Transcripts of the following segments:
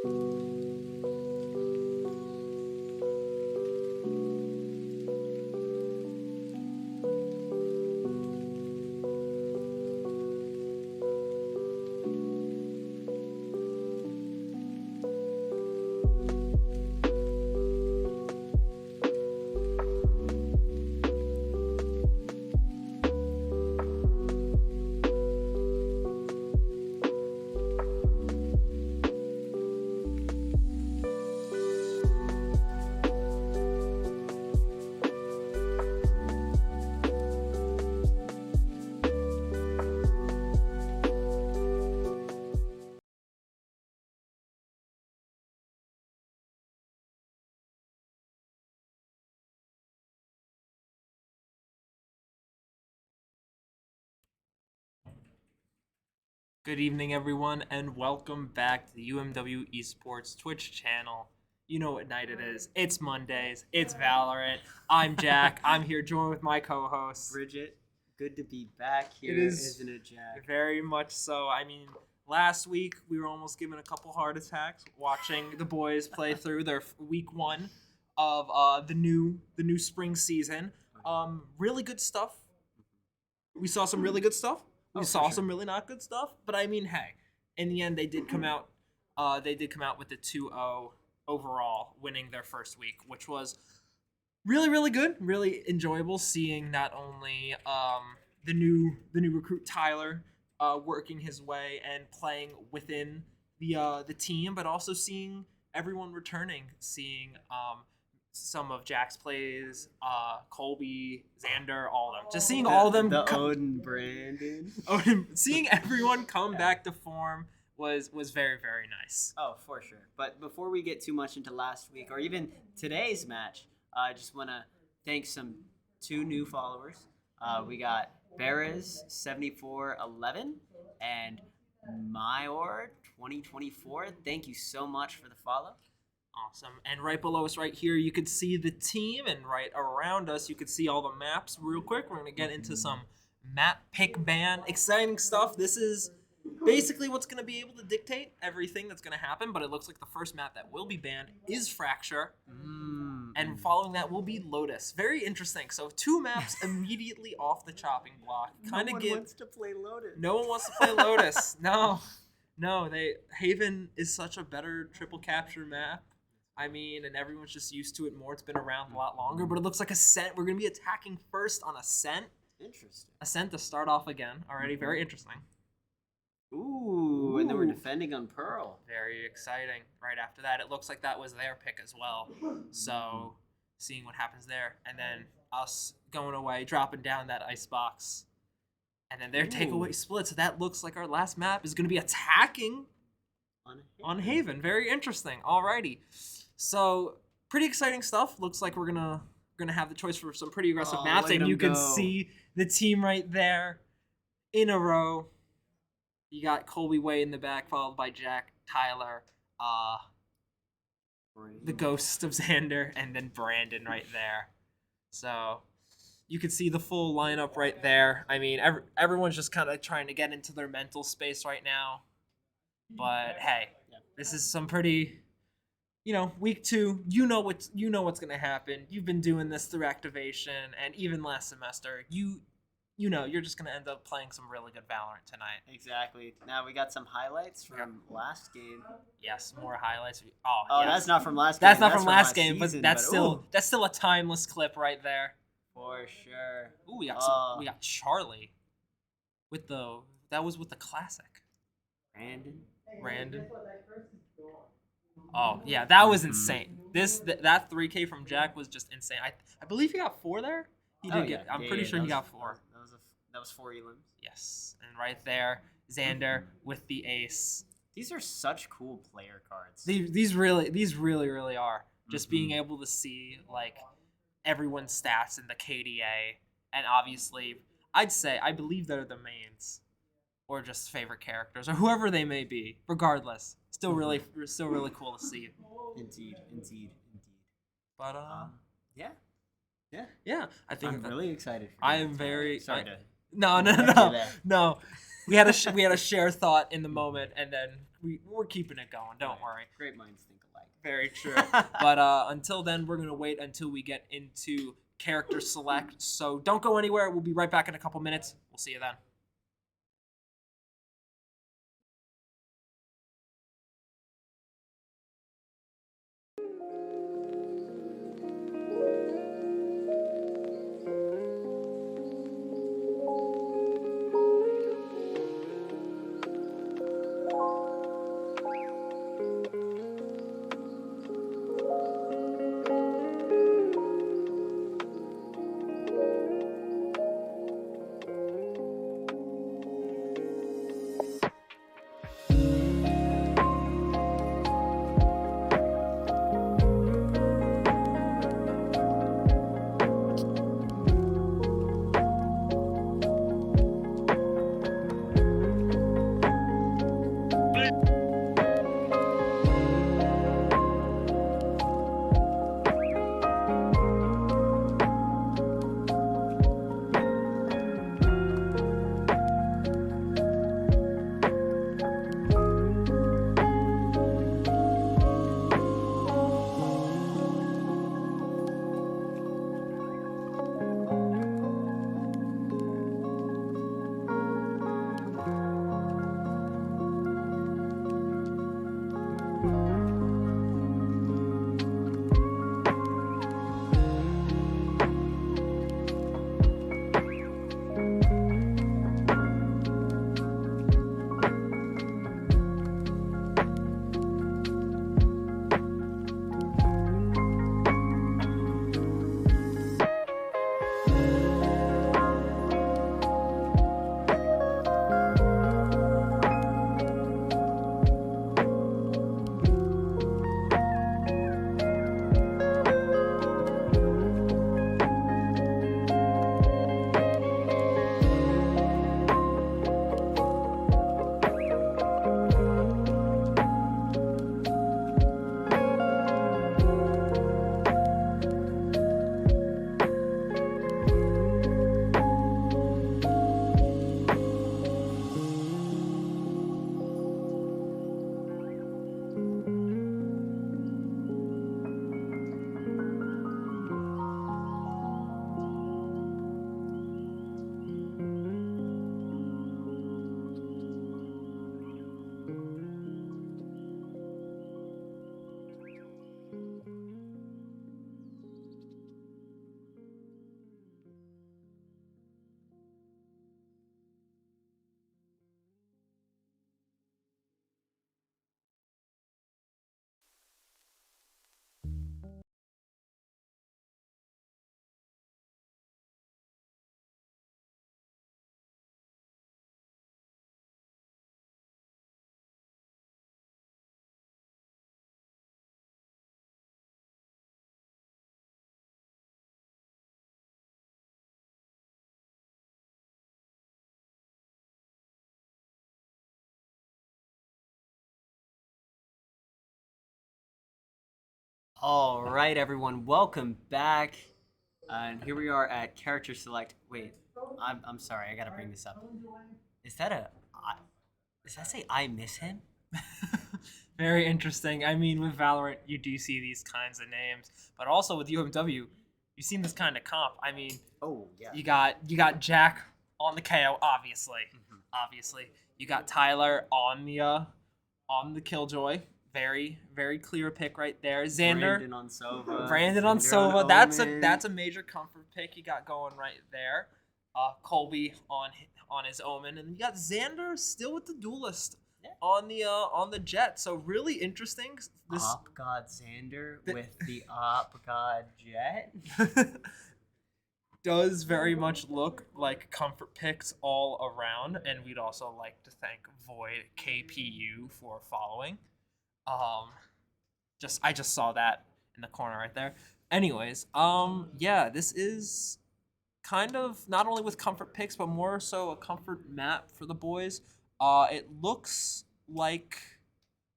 Good evening, everyone, and welcome back to the UMW Esports Twitch channel. You know what night it is. It's Mondays. It's Valorant. I'm Jack. I'm here joined with my co-host. Bridget, good to be back here, It is isn't it, Jack? Very much so. I mean, last week we were almost given a couple heart attacks watching the boys play through their week one of the new spring season. Really good stuff. We saw some really good stuff. We saw some really not good stuff, but I mean, hey, in the end, they did come out. They did come out with the 2-0 overall, winning their first week, which was really good, really enjoyable. Seeing not only the new recruit Tyler working his way and playing within the team, but also seeing everyone returning, seeing some of Jack's plays, Colby, Xander, all of them. Just seeing all of them. The Odin Brandon. Seeing everyone come back to form was very nice. Oh, for sure. But before we get too much into last week or even today's match, I just want to thank two new followers. We got Beres7411 and Mayor2024. Thank you so much for the follow. Awesome. And right below us right here, you could see the team, and right around us, you could see all the maps real quick. We're going to get into some map pick ban. Exciting stuff. This is basically what's going to be able to dictate everything that's going to happen, but it looks like the first map that will be banned is Fracture, and following that will be Lotus. Very interesting. So two maps immediately off the chopping block. No one wants to play Lotus. No one wants to play Lotus. No, Haven is such a better triple capture map. I mean, and everyone's just used to it more. It's been around a lot longer, but it looks like Ascent. We're going to be attacking first on Ascent. Interesting. Ascent to start off again already. Very interesting. Ooh, and then we're defending on Pearl. Very exciting. Right after that, it looks like that was their pick as well. So, seeing what happens there. And then us going away, dropping down that icebox. And then their takeaway split. So that looks like our last map is going to be attacking on Haven. Very interesting. Alrighty. So pretty exciting stuff. Looks like we're gonna have the choice for some pretty aggressive maps, and you can see the team right there in a row. You got Colby way in the back, followed by Jack, Tyler, the ghost of Xander, and then Brandon right there. So you can see the full lineup right there. I mean, everyone's just kind of trying to get into their mental space right now. But hey, this is some pretty, week 2. You know what's gonna happen. You've been doing this through activation, and even last semester. You're just gonna end up playing some really good Valorant tonight. Exactly. Now we got some highlights from last game. Yes, more highlights. Yes. That's not from last game. That's not from last game, season, but that's still a timeless clip right there. For sure. Ooh, we got Charlie that was with the classic. Brandon. Oh yeah, that was insane. That 3K from Jack was just insane. I believe he got 4 there. I'm pretty sure he got 4. That was 4 elims. Yes, and right there, Xander with the ace. These are such cool player cards. These really are. Just being able to see like everyone's stats in the KDA, and obviously, I believe they're the mains, or just favorite characters, or whoever they may be. Regardless, still really cool to see. Indeed. But yeah. I think I'm really excited. I am very. Sorry to. No. we had a share thought in the moment, and then we're keeping it going. Don't worry. Great minds think alike. Very true. But until then, we're gonna wait until we get into character select. So don't go anywhere. We'll be right back in a couple minutes. We'll see you then. All right, everyone, welcome back. And here we are at character select. Wait, I'm sorry, I gotta bring this up. Is that does that say I miss him? Very interesting. I mean, with Valorant, you do see these kinds of names, but also with UMW, you've seen this kind of comp. I mean, Oh yeah. you got Jack on the KO, obviously. Obviously, you got Tyler on the Killjoy. Very, very clear pick right there. Xander, Brandon on Sova. Brandon on Xander Sova. That's Omen. a major comfort pick you got going right there. Colby on his Omen, and you got Xander still with the Duelist Yeah. on the Jet. So really interesting. This Op God Xander with the Op God Jet. does very much look like comfort picks all around, and we'd also like to thank Void KPU for following. I just saw that in the corner right there. Anyways, yeah, this is kind of not only with comfort picks, but more so a comfort map for the boys. It looks like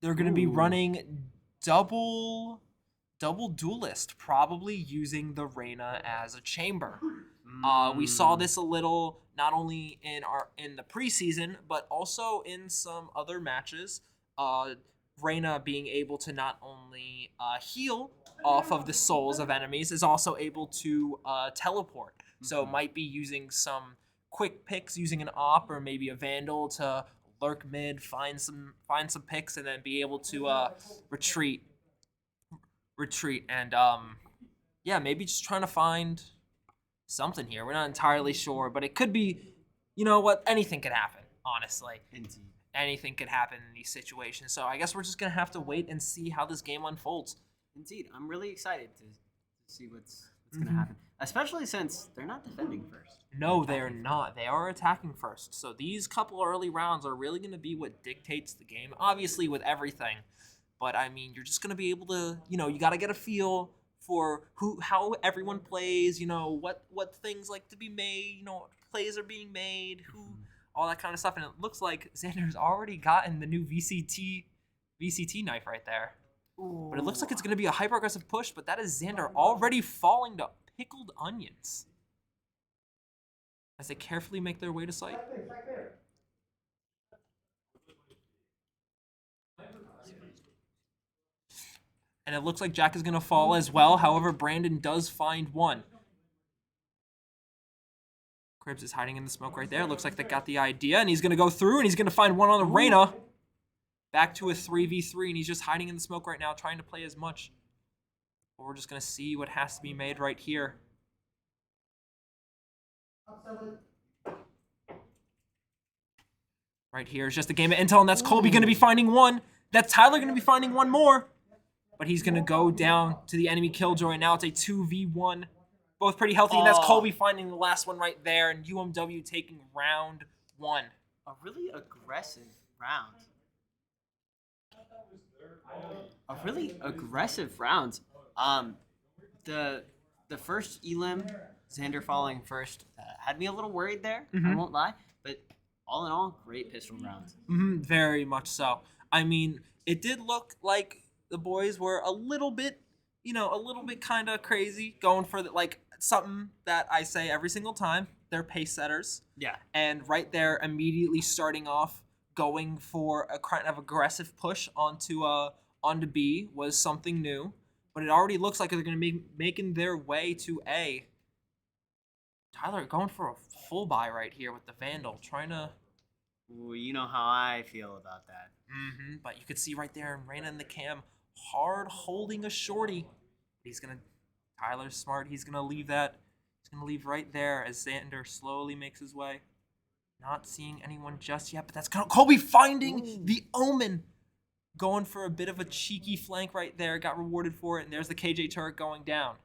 they're gonna be Ooh. running double duelist, probably using the Reyna as a chamber. We saw this a little not only in the preseason, but also in some other matches. Reyna being able to not only heal off of the souls of enemies, is also able to teleport. So might be using some quick picks, using an op or maybe a vandal to lurk mid, find some picks, and then be able to retreat, and yeah, maybe just trying to find something here. We're not entirely sure, but it could be, you know what, anything could happen, honestly. Indeed. Anything could happen in these situations. So I guess we're just going to have to wait and see how this game unfolds. Indeed. I'm really excited to see what's going to happen, especially since they're not defending first. No, they're not. They are attacking first. So these couple early rounds are really going to be what dictates the game, obviously with everything. But, I mean, you're just going to be able to, you know, you got to get a feel for how everyone plays, you know, what things like to be made, you know, what plays are being made, all that kind of stuff. And it looks like Xander's already gotten the new VCT knife right there. Ooh. But it looks like it's going to be a hyper-aggressive push, but that is Xander already falling to pickled onions as they carefully make their way to site. And it looks like Jack is going to fall as well. However, Brandon does find one. Cribs is hiding in the smoke right there. Looks like they got the idea, and he's going to go through, and he's going to find one on the Reyna. Back to a 3v3, and he's just hiding in the smoke right now, trying to play as much. But we're just going to see what has to be made right here. Right here is just a game of intel, and that's Colby going to be finding one. That's Tyler going to be finding one more. But he's going to go down to the enemy Killjoy. Now it's a 2v1. Both pretty healthy, and that's Colby finding the last one right there, and UMW taking round one. A really aggressive round. A really aggressive round. The first elim, Xander falling first, had me a little worried there. I won't lie, but all in all, great pistol rounds. Very much so. I mean, it did look like the boys were a little bit, you know, a little bit kind of crazy, going for like something that I say every single time. They're pace setters. Yeah. And right there, immediately starting off, going for a kind of aggressive push onto B was something new. But it already looks like they're going to be making their way to A. Tyler going for a full buy right here with the Vandal, trying to... Ooh, you know how I feel about that. But you could see right there, Reyna in the cam, hard holding a shorty. He's going to... Tyler's smart. He's going to leave that. He's going to leave right there as Xander slowly makes his way. Not seeing anyone just yet, but that's Colby finding the Omen. Going for a bit of a cheeky flank right there. Got rewarded for it, and there's the KJ turret going down.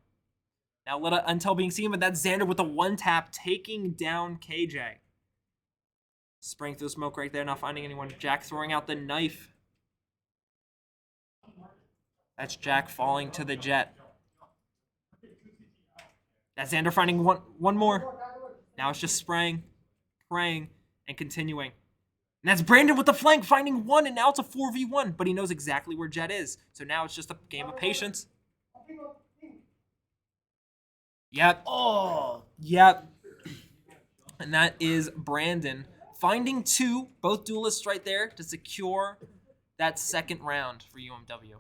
Now let until being seen, but that's Xander with a one-tap taking down KJ. Spraying through the smoke right there, not finding anyone. Jack throwing out the knife. That's Jack falling to the jet. That's Xander finding one more. Now it's just spraying, praying, and continuing. And that's Brandon with the flank, finding one, and now it's a 4v1. But he knows exactly where Jet is. So now it's just a game of patience. Yep. Oh, yep. And that is Brandon finding two, both duelists right there, to secure that second round for UMW.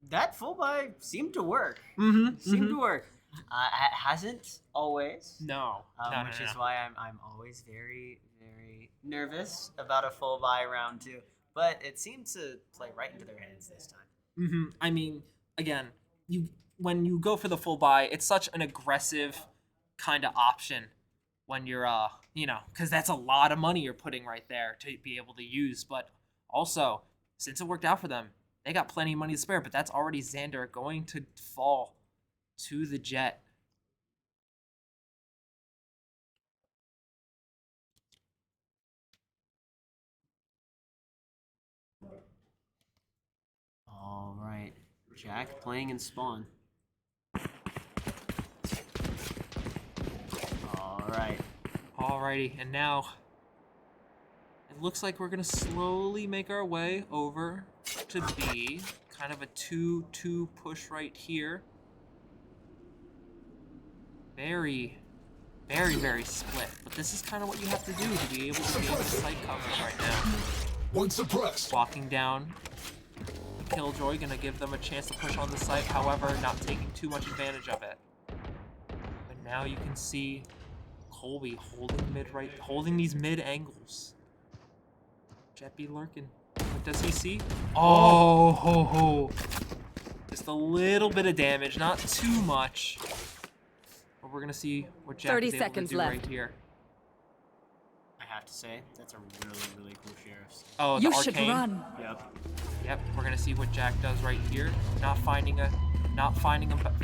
That full buy seemed to work. Seemed to work. It hasn't always. No. Which is why I'm always very, very nervous about a full buy round two. But it seemed to play right into their hands this time. I mean, again, when you go for the full buy, it's such an aggressive kind of option when you're, because that's a lot of money you're putting right there to be able to use. But also, since it worked out for them, they got plenty of money to spare. But that's already Xander going to fall to the jet. All right, Jack playing in spawn. All right. Alrighty, and now it looks like we're gonna slowly make our way over to B. Kind of a 2-2 push right here. Very, very, very split. But this is kind of what you have to do to be able to gain the site coverage right now. One suppressed. Walking down. Killjoy gonna give them a chance to push on the site, however, not taking too much advantage of it. But now you can see Colby holding these mid angles. Jet be lurking. What does he see? Oh, ho, ho. Just a little bit of damage, not too much. But we're gonna see what Jack 30 is able seconds to do left. right here. I have to say, that's a really, really cool sheriff. Oh, the You arcane. should run. Yep. Yep, we're gonna see what Jack does right here. Not finding a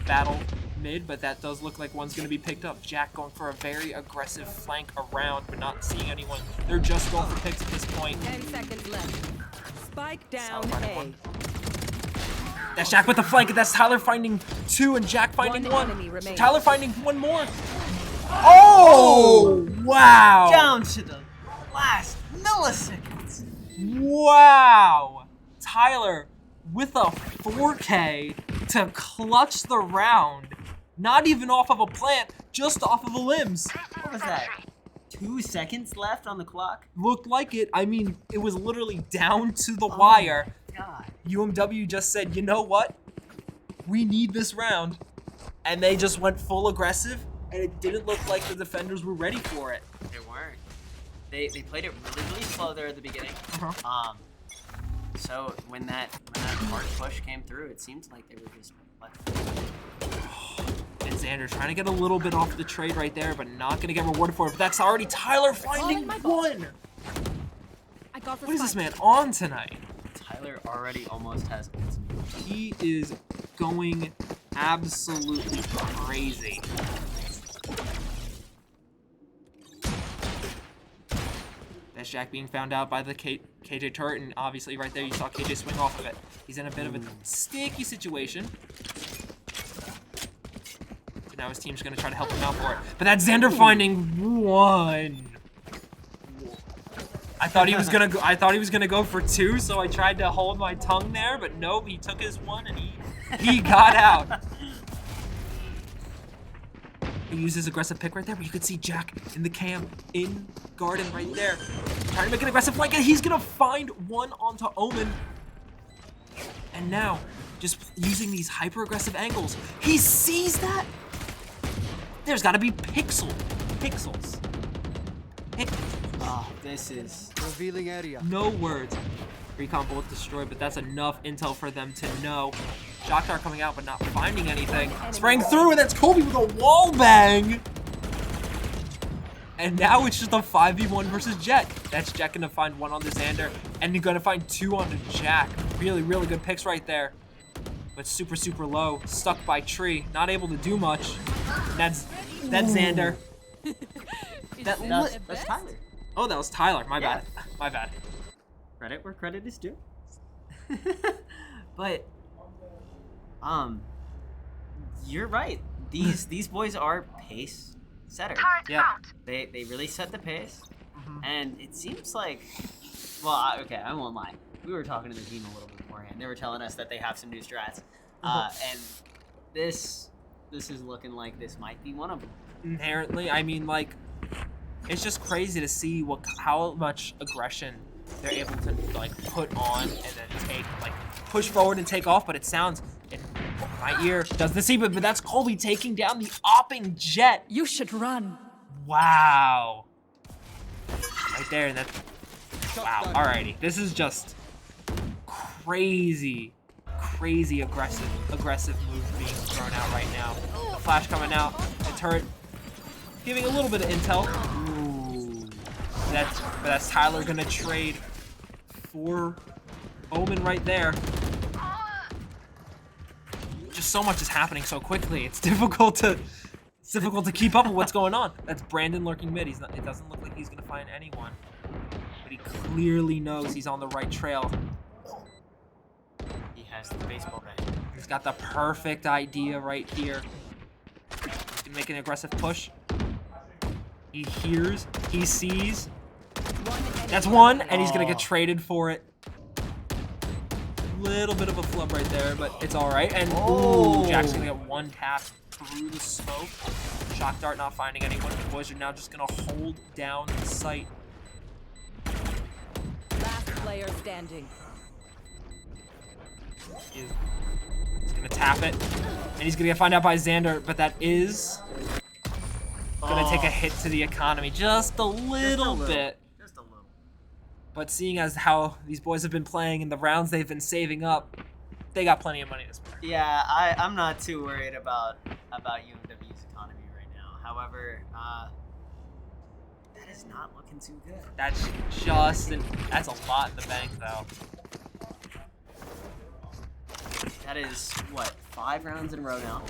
battle mid, but that does look like one's gonna be picked up. Jack going for a very aggressive flank around, but not seeing anyone. They're just going for picks at this point. 10 seconds left. Spike down Solid A. one. That's Jack with the flank, and that's Tyler finding 2 and Jack finding One 1. enemy remains. Tyler finding 1 more. Oh! Wow! Down to the last milliseconds. Wow! Tyler with a 4K to clutch the round. Not even off of a plant, just off of the limbs. What was that? 2 seconds left on the clock? Looked like it. I mean, it was literally down to the wire. God. UMW just said, you know what? We need this round. And they just went full aggressive, and it didn't look like the defenders were ready for it. They weren't. They played it really, really slow there at the beginning. Uh-huh. So when that hard push came through, it seemed like they were just left. And Xander trying to get a little bit off the trade right there, but not going to get rewarded for it. But that's already Tyler finding my ball. 1. I got the What is this spike. man on tonight? Tyler already almost has it. He is going absolutely crazy. That's Jack being found out by the KJ turret, and obviously right there you saw KJ swing off of it. He's in a bit of a sticky situation. But now his team's gonna try to help him out for it. But that's Xander finding 1. I thought he was gonna go for 2, so I tried to hold my tongue there, but nope, he took his 1 and he got out. He used his aggressive pick right there, but you could see Jack in the cam, in garden right there. Trying to make an aggressive flank, and he's gonna find 1 onto Omen. And now, just using these hyper-aggressive angles, he sees that? There's gotta be pixels. Oh, this is... Revealing area. No words. Recon both destroyed, but that's enough intel for them to know. Shockdart coming out, but not finding anything. Spraying through, and that's Colby with a wall bang. And now it's just a 5v1 versus Jet. That's Jet gonna find 1 on the Xander, and you're gonna find 2 on the Jack. Really, really good picks right there. But super, super low. Stuck by tree. Not able to do much. That's Xander. That's Tyler. Oh, that was Tyler. My Yeah. bad. My bad. Credit where credit is due. But, you're right. These boys are pace setters. Yeah. They really set the pace, and it seems like, well, okay, I won't lie. We were talking to the team a little bit beforehand. They were telling us that they have some new strats, and this is looking like this might be one of them. Inherently, I mean, like, it's just crazy to see how much aggression they're able to like put on and then push forward and take off. But it sounds in my ear does the see, but that's Colby taking down the opping Jet. You should run. Wow, right there, and that's wow. Alrighty, this is just crazy aggressive moves being thrown out right now. The flash coming out, the turret giving a little bit of intel. Ooh. That's Tyler gonna trade for Omen right there. Just so much is happening so quickly. It's difficult to keep up with what's going on. That's Brandon lurking mid. It doesn't look like he's gonna find anyone, but he clearly knows he's on the right trail. He has the baseball bat. He's got the perfect idea right here. He's gonna make an aggressive push. He hears, he sees. That's 1, and he's gonna get traded for it. Little bit of a flub right there, but it's all right. And ooh, Jack's gonna get 1 tap through the smoke. Shock dart not finding anyone. The boys are now just gonna hold down the site. Last player standing. He's gonna tap it, and he's gonna get found out by Xander, but that is gonna take a hit to the economy, just a little bit. Just a little. But seeing as how these boys have been playing and the rounds they've been saving up, they got plenty of money to spare. Yeah, I'm not too worried about UMW's economy right now. However, that is not looking too good. That's that's a lot in the bank though. That is what, 5 rounds in a row now.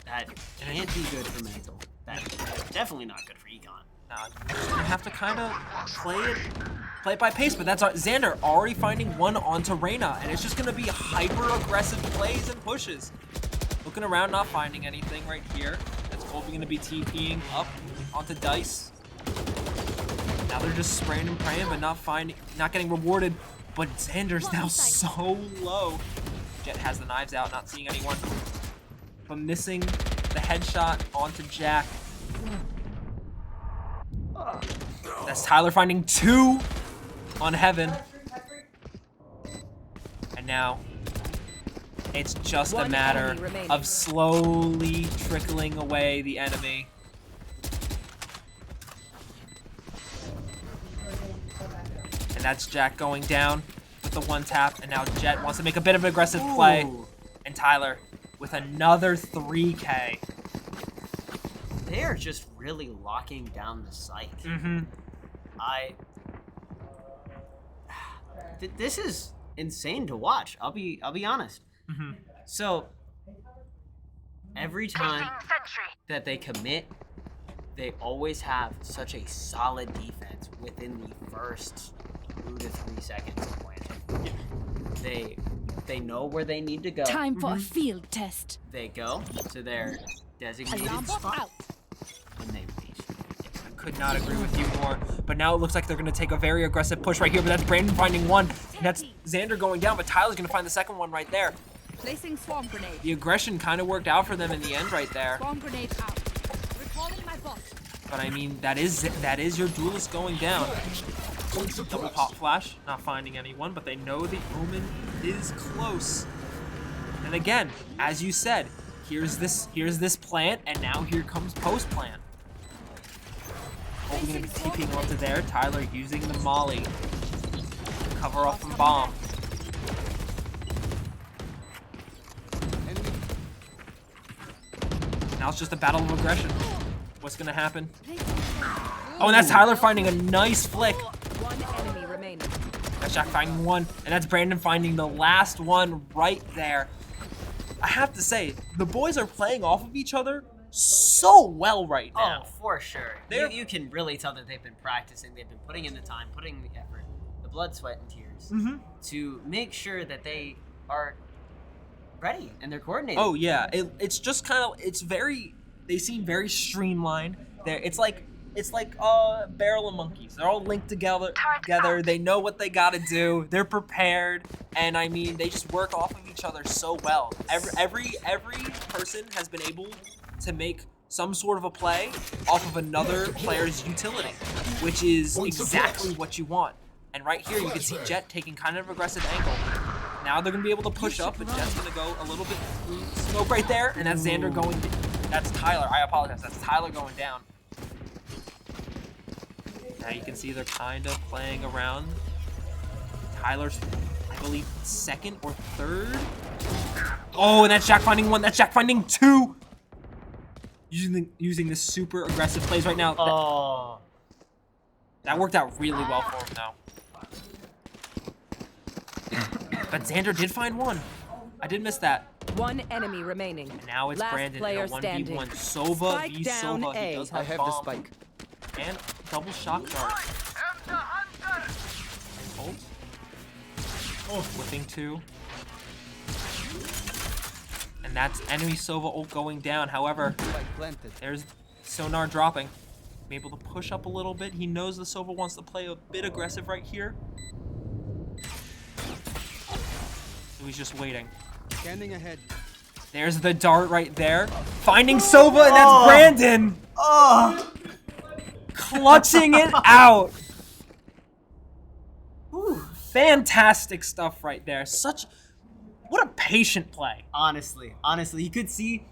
That can't be good for mental. That's definitely not good for econ. Now, you're gonna have to kind of play it by pace, but that's Xander already finding one onto Reyna, and it's just gonna be hyper-aggressive plays and pushes. Looking around, not finding anything right here. That's Colby gonna be TPing up onto Dice. Now they're just spraying and praying, but not getting rewarded. But Xander's now so low. Jet has the knives out, not seeing anyone. But missing the headshot onto Jack. That's Tyler finding 2 on Heaven. And now it's just a matter of slowly trickling away the enemy. And that's Jack going down with the 1 tap, and now Jet wants to make a bit of an aggressive play. Ooh. And Tyler with another 3K. They are just really locking down the site. Mm-hmm. This is insane to watch. I'll be honest. Mm-hmm. So every time that they commit, they always have such a solid defense within the first 2 to 3 seconds of planting. Yeah. They know where they need to go. Time for a field test. They go to their designated Alarm bot spot out. and they reach. I could not agree with you more. But now it looks like they're going to take a very aggressive push right here. But that's Brandon finding 1. And that's Xander going down. But Tyler's going to find the second one right there. Placing swarm grenade. The aggression kind of worked out for them in the end right there. Swarm grenade out. Recalling my bot. But I mean, that is your duelist going down. Double pop flash, not finding anyone, but they know the Omen is close. And again, as you said, here's this plant, and now here comes post plant. Colby gonna be TPing onto there. Tyler using the molly to cover off from bomb. Now it's just a battle of aggression. What's gonna happen? Oh, and that's Tyler finding a nice flick. 1 enemy remaining. That's Jack finding 1, and that's Brandon finding the last one right there. I have to say, the boys are playing off of each other so well right now. Oh, for sure. You can really tell that they've been practicing. They've been putting in the time, putting in the effort, the blood, sweat, and tears to make sure that they are ready and they're coordinated. Oh yeah, it's just kind of they seem very streamlined. It's like barrel of monkeys. They're all linked together. They know what they gotta do. They're prepared, and I mean, they just work off of each other so well. Every person has been able to make some sort of a play off of another player's utility, which is exactly what you want. And right here, you can see Jet taking kind of aggressive angle. Now they're gonna be able to push up, but Jet's gonna go a little bit smoke right there, and that's Xander going. That's Tyler. I apologize. That's Tyler going down. Now you can see they're kind of playing around. Tyler's, I believe, 2nd or 3rd. Oh, and that's Jack finding 1. That's Jack finding 2. Using the super aggressive plays right now. Oh. That worked out really well for him now. But Xander did find 1. I did miss that. 1 enemy remaining. And now it's Last Brandon in player a 1v1. standing. Sova Spike v down Sova. A. He does I have have bomb. the spike. And double shock dart. Ult. Oh, whipping 2. And that's enemy Sova ult going down. However, Spike planted. there's Sonar dropping. Being able to push up a little bit. He knows the Sova wants to play a bit aggressive right here. So he's just waiting. Scanning ahead. There's the dart right there. Finding Sova, and that's Brandon. Oh! Clutching it out. Ooh, fantastic stuff right there. What a patient play. Honestly, you could see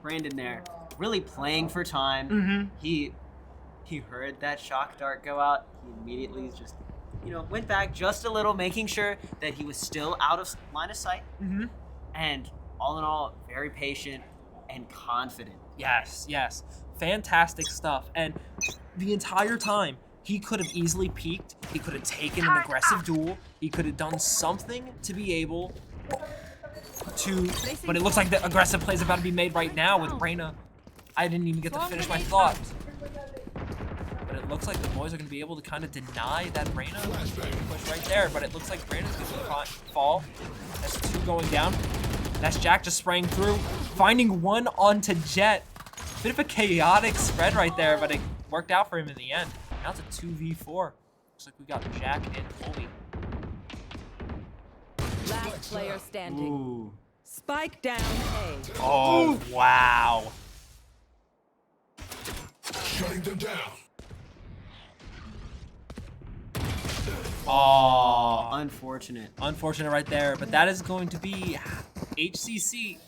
Brandon there really playing for time. Mm-hmm. He heard that shock dart go out. He immediately just, went back just a little, making sure that he was still out of line of sight. Mm-hmm. And all in all, very patient and confident. Yes. Fantastic stuff. And the entire time, he could have easily peeked. He could have taken an aggressive duel. He could have done something to be able to... But it looks like the aggressive play is about to be made right now with Reyna. I didn't even get to finish my thought. But it looks like the boys are going to be able to kind of deny that Reyna push right there. But it looks like Brandon's going to fall. That's 2 going down. That's Jack just spraying through. Finding one onto Jet. Bit of a chaotic spread right there, but it worked out for him in the end. Now it's a 2v4. Looks like we got Jack and Colby. Last player standing. Ooh. Spike down A. Oh, wow. Shutting them down. Oh, Unfortunate. unfortunate right there. But that is going to be HCC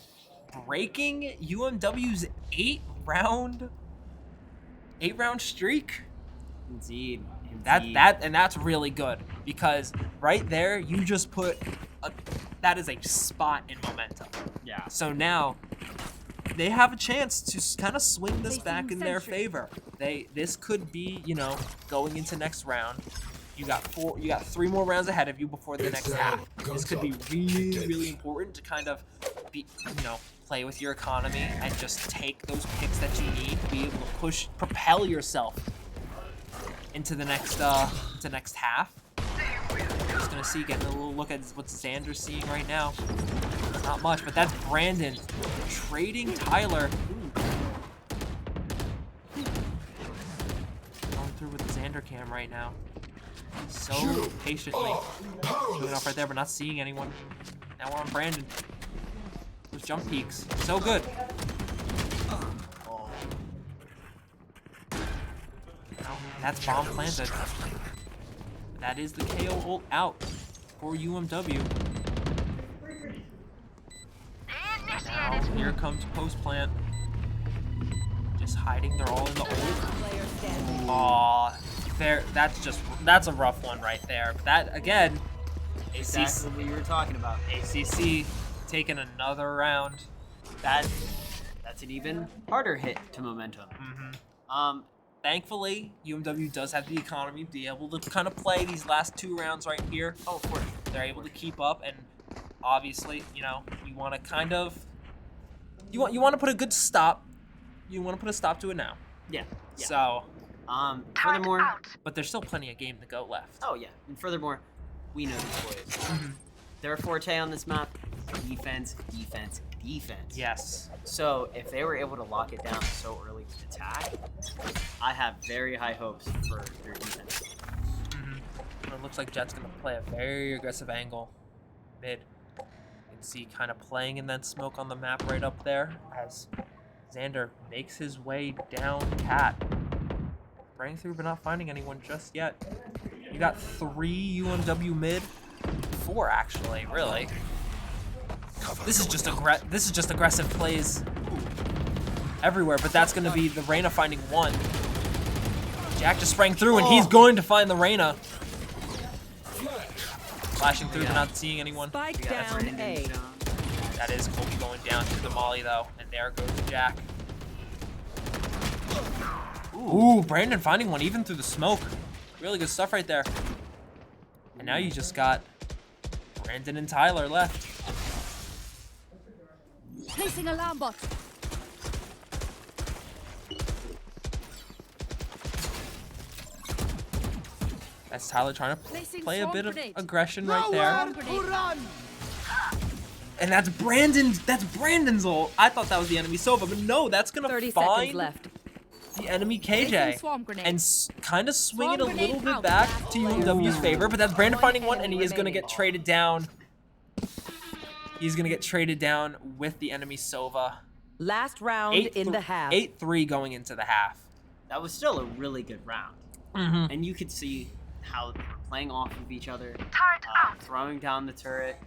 breaking UMW's 8-round streak. Indeed. That's really good, because right there you just put that is a spot in momentum. Yeah. So now they have a chance to kind of swing this back in their favor. This could be, going into next round. You got 3 more rounds ahead of you before the next half. This could be really, really important to kind of be, play with your economy and just take those picks that you need to be able to propel yourself into the next half. Just gonna see, getting a little look at what Xander's seeing right now. Not much, but that's Brandon trading Tyler. Going through with the Xander cam right now. So patiently showing off right there, but not seeing anyone. Now we're on Brandon. Those jump peaks, so good. That's bomb planted. That is the KO ult out for UMW. Now here comes post plant. Just hiding. They're all in the ult. Player standing. Aw, that's a rough one right there. But that again, Exactly what you were talking about. ACC taking another round. That's an even harder hit to momentum. Thankfully, UMW does have the economy to be able to kind of play these last 2 rounds right here. Oh, of course. They're able to keep up, and obviously, you want to kind of you want to put a good stop. You want to put a stop to it now. Yeah. So, Furthermore, but there's still plenty of game to go left. oh yeah, and furthermore, we know these boys. Their forte on this map: defense, defense, defense. Yes. So if they were able to lock it down so early to attack, I have very high hopes for their defense. It looks like Jet's gonna play a very aggressive angle mid. You can see kind of playing in that smoke on the map right up there as Xander makes his way down Cat. Spraying through but not finding anyone just yet. You got 3 UMW mid. 4 actually, really. This is just aggressive plays everywhere, but that's gonna be the Reyna finding 1. Jack just sprang through and he's going to find the Reyna. Flashing through but not seeing anyone. Spike down A. That is Colby going down to the molly though, and there goes Jack. Ooh, Brandon finding one even through the smoke. Really good stuff right there. And now you just got Brandon and Tyler left. Placing alarm bot. That's Tyler trying to Placing play a swarm bit of grenade. aggression right there. Swarm grenade. And that's Brandon's ult. I thought that was the enemy Sova, but no, that's gonna 30 seconds find left. the enemy Placing KJ swarm grenade. and kind of swing it a Swarm little grenade bit out. back to Last UMW's player favor, but that's Brandon One finding one, enemy and he is gonna remaining. get traded down. He's gonna get traded down with the enemy Sova. Last round in the half. 8-3 going into the half. That was still a really good round. And you could see how they were playing off of each other, throwing down the turret,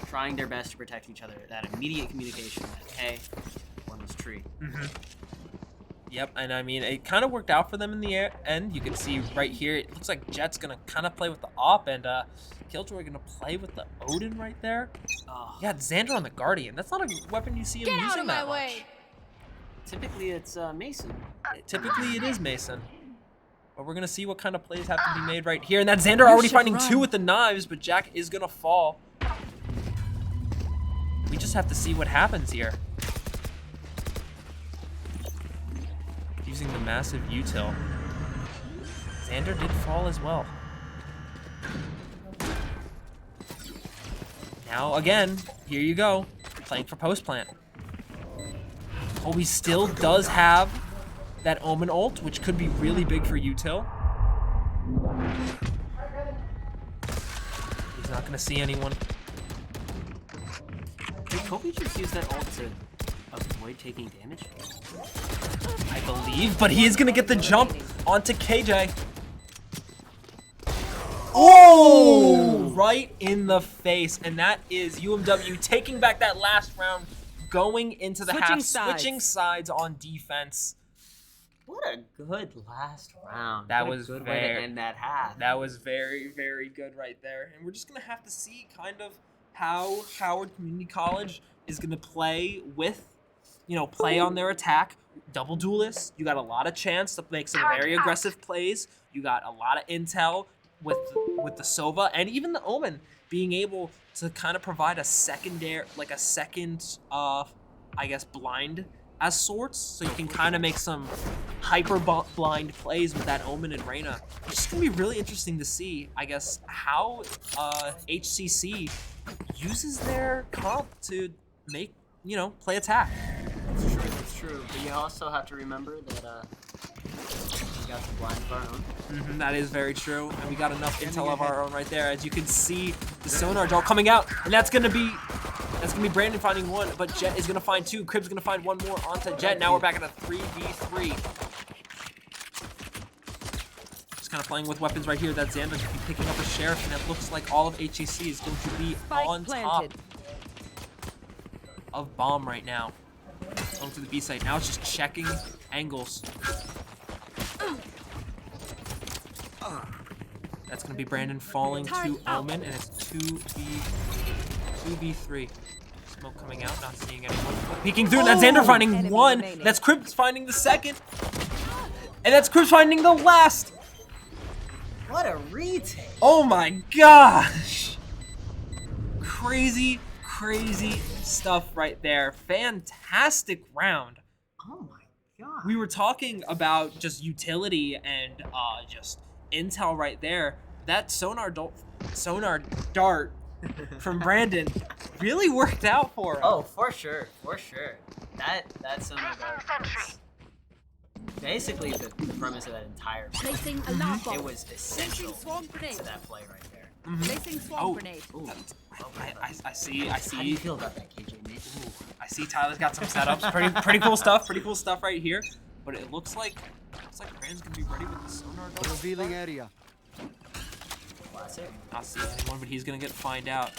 trying their best to protect each other. That immediate communication that, hey, one was tree. Yep, and I mean, it kind of worked out for them in the end. You can see right here, it looks like Jet's gonna kind of play with the AWP, and Killjoy gonna play with the Odin right there. Yeah, Xander on the Guardian. That's not a weapon you see him using Get out of my that way! much. Typically, it's Mason. Typically, it is Mason. But we're gonna see what kind of plays have to be made right here. And that Xander already finding 2 with the knives, but Jack is gonna fall. We just have to see what happens here. Using the massive util. Xander did fall as well. Now again, here you go, playing for post plant. Oh, he still does have that Omen ult, which could be really big for util. He's not gonna see anyone. Did Kobe just use that ult to avoid taking damage? I believe, but he is gonna get the jump onto KJ. Oh, right in the face, and that is UMW taking back that last round, going into the half, switching sides on defense. What a good last round. That What a was good way to end that half. That was very, very good right there, and we're just gonna have to see kind of how Howard Community College is gonna play with, play on their attack. Double duelists, you got a lot of chance to make some very aggressive plays. You got a lot of intel with the Sova and even the Omen being able to kind of provide a secondary, like a second, I guess, blind as sorts. So you can kind of make some hyper blind plays with that Omen and Reyna. It's just gonna be really interesting to see, I guess, how HCC uses their comp to make, play attack. It's true, but you also have to remember that we got the blind of our own. That is very true, and we got enough intel of our own right there. As you can see, the sonar dart coming out, and that's gonna be Brandon finding 1, but Jet is gonna find 2. Crib's gonna find 1 more onto Jet. Now we're back at a 3v3. Just kind of playing with weapons right here. That Xander's gonna be picking up a Sheriff, and it looks like all of HCC is going to be on top of Bomb right now. Going to the B site. Now it's just checking angles. That's going to be Brandon falling to Omen, and it's 2v3. Smoke coming out, not seeing anyone. Peeking through, and that's Xander finding 1. That's Cribs finding the 2nd. And that's Cribs finding the last. What a retake. Oh my gosh. Crazy stuff right there. Fantastic round. Oh my god. We were talking about just utility and just intel right there. That sonar dart from Brandon really worked out for him. Oh, for sure. That sonar dart was basically the premise of that entire play. Placing alarm bot. It was essential Swamp grenade. to that play right there. Placing swamp grenade. Ooh. I see. How do you feel about that, KJ, mate? I see Tyler's got some setups. Pretty cool stuff. Pretty cool stuff right here. But it looks like Brandon's gonna be ready with the sonar dart. Revealing area. Classic. Not seeing anyone, but he's gonna find out.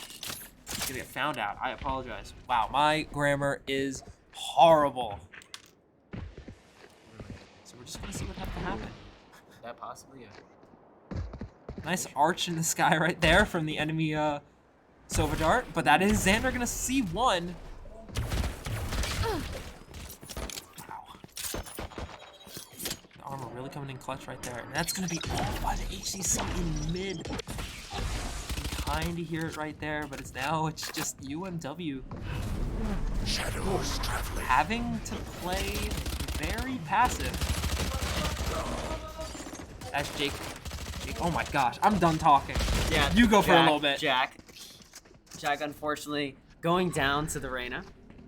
He's gonna get found out. I apologize. Wow, my grammar is horrible. So we're just gonna see what has to happen. That possibly, yeah. Nice arch in the sky right there from the enemy Sova dart, but that is Xander gonna see 1. Wow. The armor really coming in clutch right there. And that's gonna be all by the HCC in mid. You can kinda hear it right there, but it's just UMW. Shadows traveling. Having to play very passive. That's Jake. Oh my gosh, I'm done talking. Yeah. You go for a little bit. Jack, unfortunately, going down to the Reyna.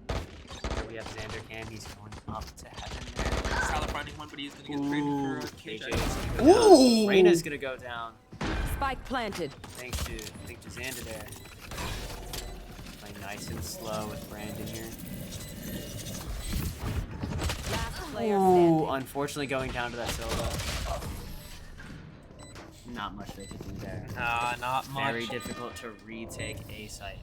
Here we have Xander Cam. He's going up to heaven there. Tyler finding 1, but he's gonna get traded for KJ. Reyna's gonna go down. Spike planted. Thanks to Xander there. Nice and slow with Brandon here. Last player Ooh, standing. unfortunately going down to that Silva. Not much they could do there. Not much. Very difficult to retake A site.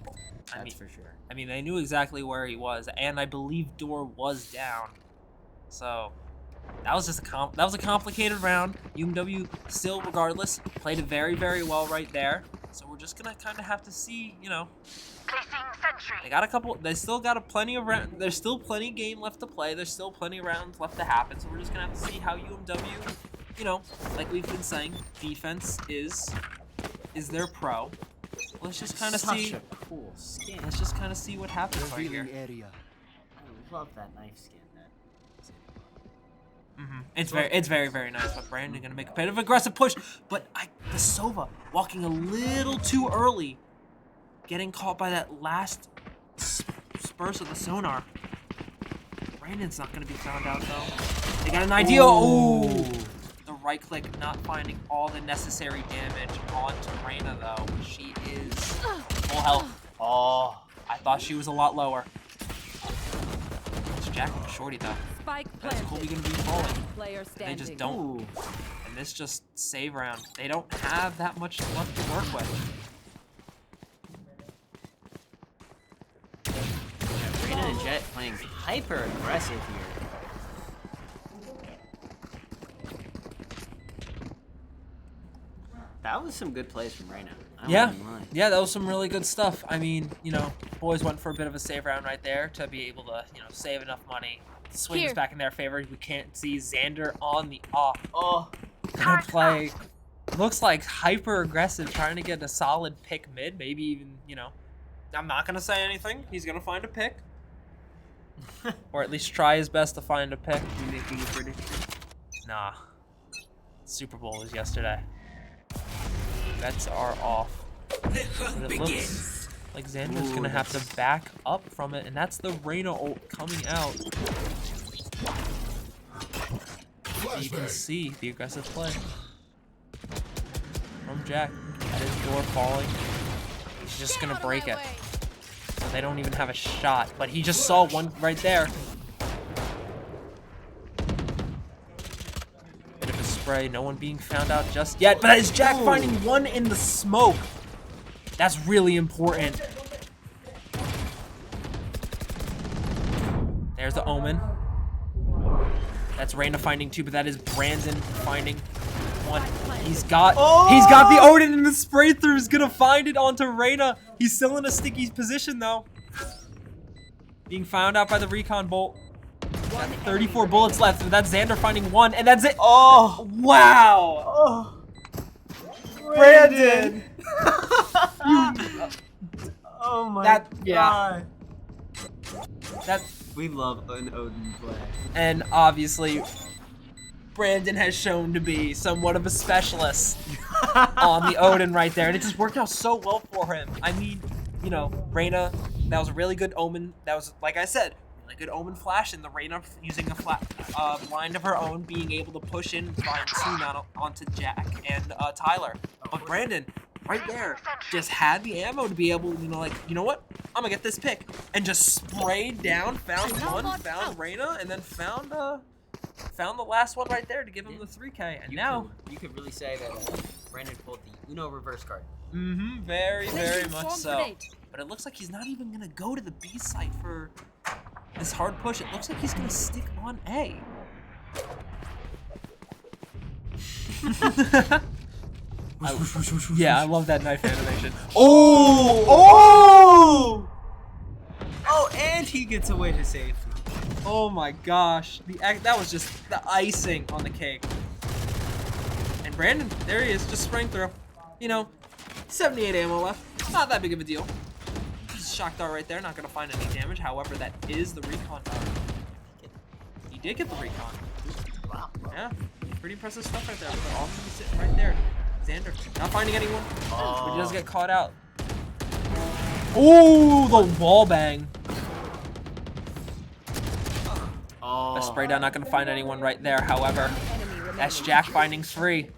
That's for sure. I mean, they knew exactly where he was, and I believe door was down. So that was just a complicated round. UMW still, regardless, played it very, very well right there. So we're just gonna kind of have to see, you know. They got a couple. They still got there's still plenty of game left to play. There's still plenty of rounds left to happen. So we're just gonna have to see how UMW, you know, like we've been saying, defense is their pro. Let's just kind of see. Such a cool skin. Let's just kind of see what happens right here. Revealing area. I love that knife skin. It's very, very nice. But Brandon gonna make a bit of aggressive push, but the Sova walking a little too early, getting caught by that last spurs of the sonar. Brandon's not gonna be found out though. They got an idea. Ooh. The right click not finding all the necessary damage onto Reyna though. She is full health. Oh, I thought she was a lot lower. It's Jack and Shorty though. Spike That's planted. Colby gonna be falling. Player They standing. just don't. Ooh. And this just save round. They don't have that much left to work with. Yeah, Reyna and Jet playing hyper aggressive here. That was some good plays from Reyna. Yeah, that was some really good stuff. I mean, you know, boys went for a bit of a save round right there to be able to, you know, save enough money. Swings Here. back in their favor. We can't see Xander on the off. Oh, Gonna play. Looks like hyper aggressive, trying to get a solid pick mid. Maybe even, you know, I'm not gonna say anything. He's gonna find a pick, or at least try his best to find a pick. you making a prediction? Nah. Super Bowl was yesterday. Bets are off. But it looks like Xander's gonna have to back up from it, and that's the Reyna ult coming out. So you can see the aggressive play from Jack. At his door falling. He's just gonna break it. So they don't even have a shot, but he just saw one right there. Bit of a spray, no one being found out just yet, but is Jack finding one in the smoke? That's really important. There's the Omen. That's Reyna finding two, but that is Brandon finding one. He's got the Odin in the spray through. He's gonna find it onto Reyna. He's still in a sticky position though. Being found out by the recon bolt. Got 34 bullets left, but that's Xander finding one, and that's it. Oh, wow. Oh, Brandon. oh my God. That, we love an Odin play. and obviously, Brandon has shown to be somewhat of a specialist on the Odin right there, and it just worked out so well for him. I mean, you know, Reyna, that was a really good Omen. That was, like I said, really good Omen flash, and the Reyna using a blind of her own, being able to push in, find two onto Jack and Tyler. But Brandon, right there, just had the ammo to be able, you know, like, you know what? I'm gonna get this pick, and just sprayed down, found one, found Reyna, and then found the last one right there to give him the 3K. And You could really say that Brandon pulled the Uno reverse card. Very, very much so. But it looks like he's not even gonna go to the B site for this hard push. It looks like he's gonna stick on A. Yeah, I love that knife animation. Oh, and he gets away to safety. Oh my gosh, that was just the icing on the cake. And Brandon, there he is, just spraying through. You know, 78 ammo left, not that big of a deal. Just shock dart right there, not gonna find any damage. However, that is the recon. He did get the recon. Wow. Yeah, pretty impressive stuff right there. But all sitting right there. Xander, not finding anyone, but he does get caught out. Oh, the wall bang. A spray down, not gonna find anyone right there. However, that's Jack finding 3.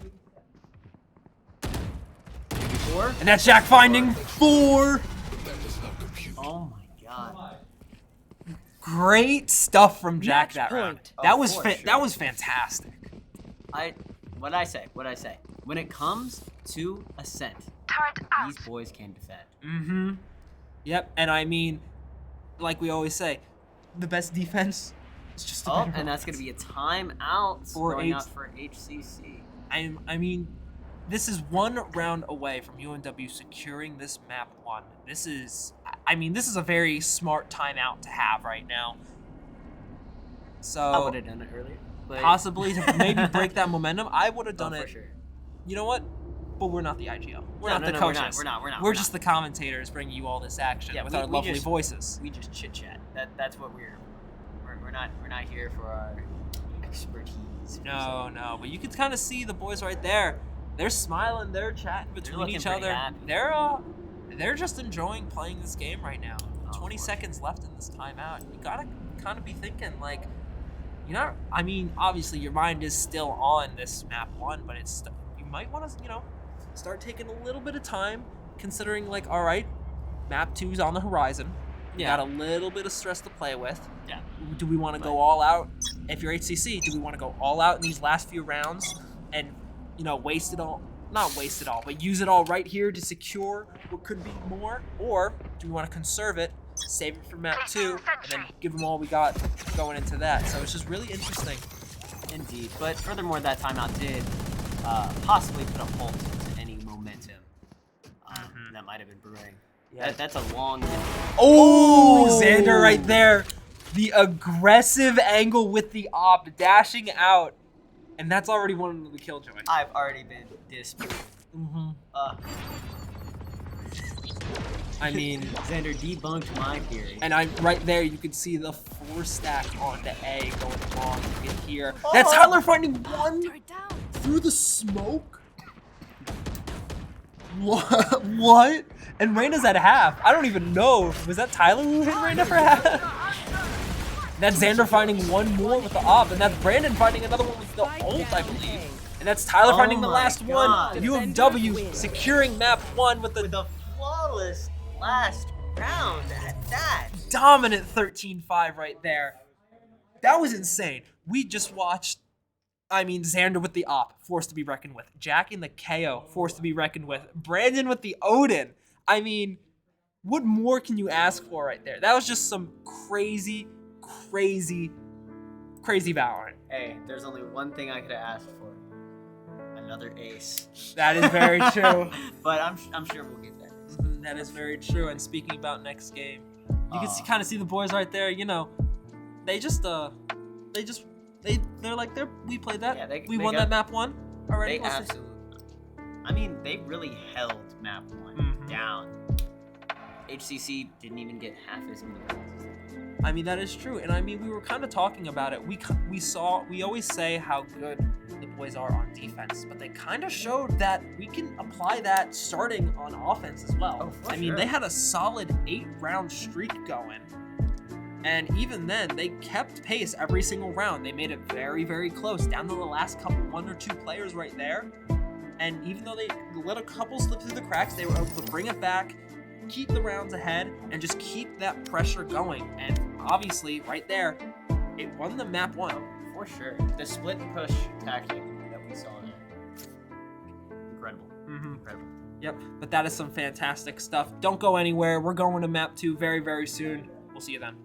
And that's Jack finding 4. Oh my god. Great stuff from Jack Match that round. point. That Oh, was for that sure. was fantastic. What'd I say? When it comes to Ascent, these boys can defend. Mm-hmm. Yep, and I mean, like we always say, the best defense is just a Oh, better and that's gonna offense. be a timeout For going H- out for HCC. I mean, this is one round away from UMW securing this map 1. This is a very smart timeout to have right now. I So would have done it earlier. But... possibly to maybe break that momentum, I would have done for it. sure. You know what? But we're not the IGL. We're No, not no, the no, coaches. we're not. We're just the commentators bringing you all this action Yeah, with we- our we lovely just- voices. We just chit chat. That's what we're not here for our expertise. per No, but you can kind of see the boys right there. They're smiling, they're chatting between looking each pretty other. happy. They're just enjoying playing this game right now. Oh, 20 for seconds left in this timeout. You gotta kind of be thinking like, I mean, obviously your mind is still on this map 1, but you might want to, start taking a little bit of time, considering like, all right, map 2's on the horizon. You Yeah. got a little bit of stress to play with. Yeah. Do we want to go all out? If you're HCC, do we want to go all out in these last few rounds and, waste it all? Not waste it all, but use it all right here to secure what could be more? Or do we want to conserve it, save it for map 2, and then give them all we got going into that? So it's just really interesting. Indeed. But furthermore, that timeout did possibly put a halt to any momentum that might have been brewing. Yeah. That's a long. Oh, Xander right there. The aggressive angle with the op, dashing out. And that's already one of the killjoy. I've already been disproved. Mm-hmm. I mean, Xander debunked my theory. and right there, you can see the 4 stack on the A going long. You can hear. That's Tyler finding one through the smoke. What? And Reyna's at half. I don't even know. Was that Tyler who hit Reyna for half? That's Xander finding one more with the op, and that's Brandon finding another one with the ult, I believe. And that's Tyler Oh finding the my last God. one. UMW securing map 1 with With the a flawless last round at that. dominant 13-5 right there. That was insane. We just watched, Xander with the op, forced to be reckoned with. Jack in the KO, forced to be reckoned with. Brandon with the Odin. What more can you ask for right there? That was just some crazy Valorant. Hey, there's only one thing I could have asked for. Another ace. That is very true. But I'm sure we'll get there. That is very true. And speaking about next game, you can kind of see the boys right there. We played that. Yeah, we they won got- that map 1 already. They absolutely. I mean, they really held map 1 down. HCC didn't even get half as many kills. That is true. And we were kind of talking about it. We always say how good the boys are on defense, but they kind of showed that we can apply that starting on offense as well. Oh, for sure. They had a solid 8-round streak going. And even then, they kept pace every single round. They made it very, very close, down to the last couple, 1 or 2 players right there. And even though they let a couple slip through the cracks, they were able to bring it back, keep the rounds ahead, and just keep that pressure going. And obviously, right there, it won the map 1. For sure. The split push tactic that we saw there. Incredible. Incredible. Yep, but that is some fantastic stuff. Don't go anywhere. We're going to map 2 very, very soon. We'll see you then.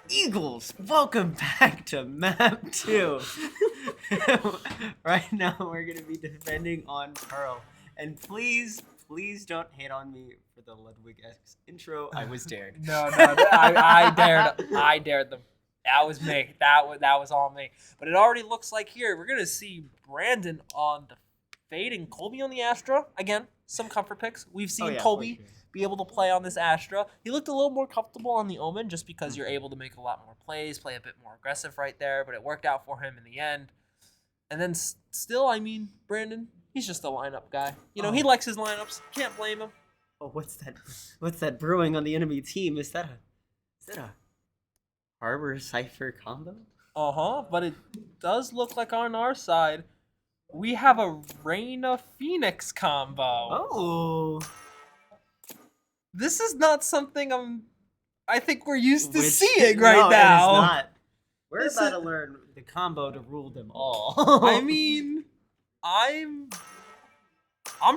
Eagles, welcome back to map 2. Right now we're gonna be defending on Pearl. And please don't hate on me for the Ludwig X intro. I was dared. No, I dared them. That was me. That was all me. But it already looks like here we're gonna see Brandon on the Fade and Colby on the Astra. Again, some comfort picks. We've seen Colby be able to play on this Astra. He looked a little more comfortable on the Omen just because you're able to make a lot more plays, play a bit more aggressive right there, but it worked out for him in the end. And then still, I mean, Brandon, he's just a lineup guy. You know, he likes his lineups. Can't blame him. Oh, what's that brewing on the enemy team? Is that a Harbor Cypher combo? But it does look like on our side we have a Reyna Phoenix combo. Oh. This is not something I think we're used to seeing right now. No, it is not. We're about to learn the combo to rule them all. I mean, I'm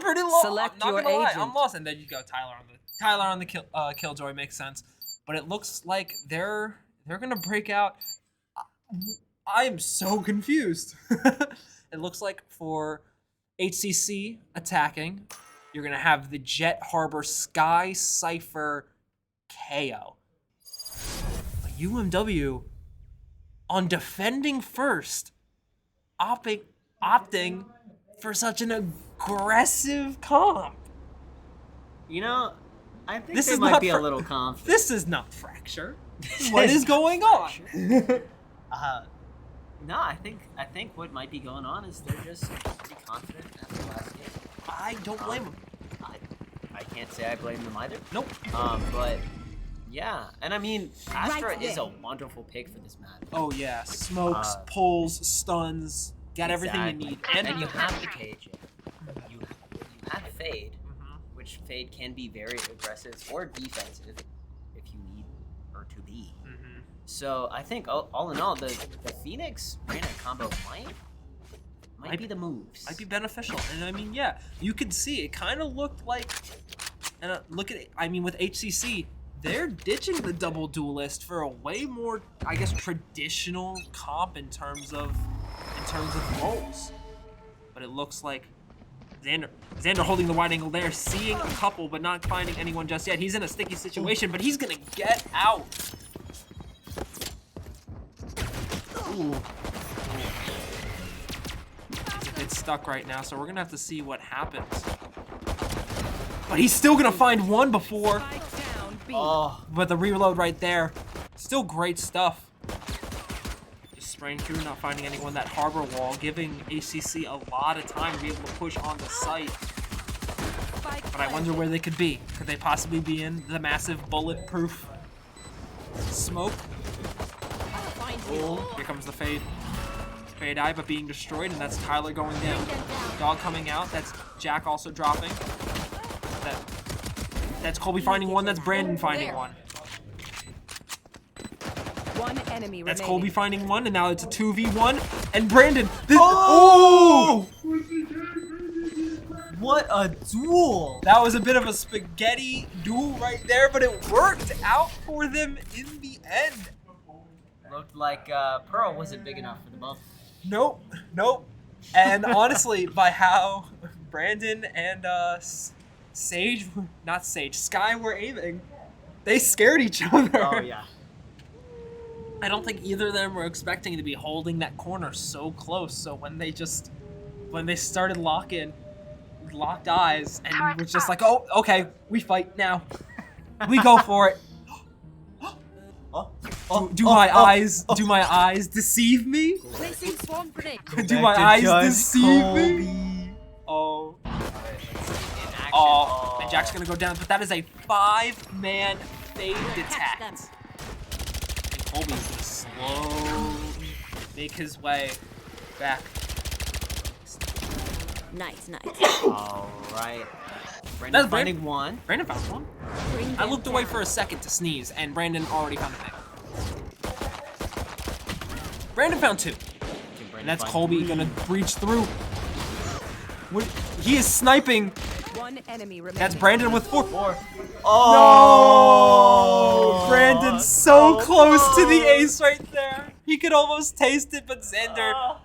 pretty lost. Select I'm not your gonna lie, agent. I'm lost. And there you go, Tyler on the Killjoy makes sense. But it looks like they're gonna break out. I am so confused. It looks like for HCC attacking, you're gonna have the Jet Harbor Sky Cypher KO. But UMW on defending first, opting for such an aggressive comp. You know, I think This they is might not be a little confident. This is not Fracture. What is going on? No, I think what might be going on is they're just pretty confident after the last game. I don't blame them. I can't say I blame them either. Nope. But yeah, and I mean, Astra is a wonderful pick for this map. Oh yeah, smokes, pulls, stuns, got everything you need, and you have the KJ. You have Fade, which Fade can be very aggressive or defensive if you need her to be. So I think all in all, the Phoenix Reyna combo might be the moves. Might be beneficial, and I mean, yeah, you could see it kind of looked like, and look at it. I mean, with HCC, they're ditching the double duelist for a way more, I guess, traditional comp in terms of roles. But it looks like Xander holding the wide angle there, seeing a couple, but not finding anyone just yet. He's in a sticky situation, but he's gonna get out. Ooh. He's a bit stuck right now, so we're gonna have to see what happens. But he's still gonna find one before. But the reload right there, still great stuff. Just spraying through, not finding anyone. That harbor wall, giving HCC a lot of time to be able to push on the site. But I wonder where they could be. Could they possibly be in the massive bulletproof smoke? Oh, here comes the Fade. Fade eye, but being destroyed, and that's Tyler going down. Dog coming out. That's Jack also dropping. That's Colby finding one. That's Brandon finding one. One enemy That's remaining. Colby finding one, and now it's a 2v1. And Brandon. Oh! What a duel! That was a bit of a spaghetti duel right there, but it worked out for them in the end. Looked like Pearl wasn't big enough for the both. Nope. And honestly, by how Brandon and Sky were aiming, they scared each other. Oh yeah. I don't think either of them were expecting to be holding that corner so close. So when they started locked eyes, and was just like, oh, okay, we fight now. We go for it. Do my eyes deceive me? Placing swarm grenade. Do my eyes deceive me? Oh. Oh, and Jack's gonna go down, but that is a 5-man Fade detect. And Colby's gonna slowly make his way back. Nice. Alright. Brandon finding one. Brandon found one. I looked away for a second to sneeze, and Brandon already found a thing. Brandon found two. And that's Colby gonna breach through. He is sniping. One enemy remaining. That's Brandon with four. Oh! No! Brandon so close to the ace right there. He could almost taste it, but Xander,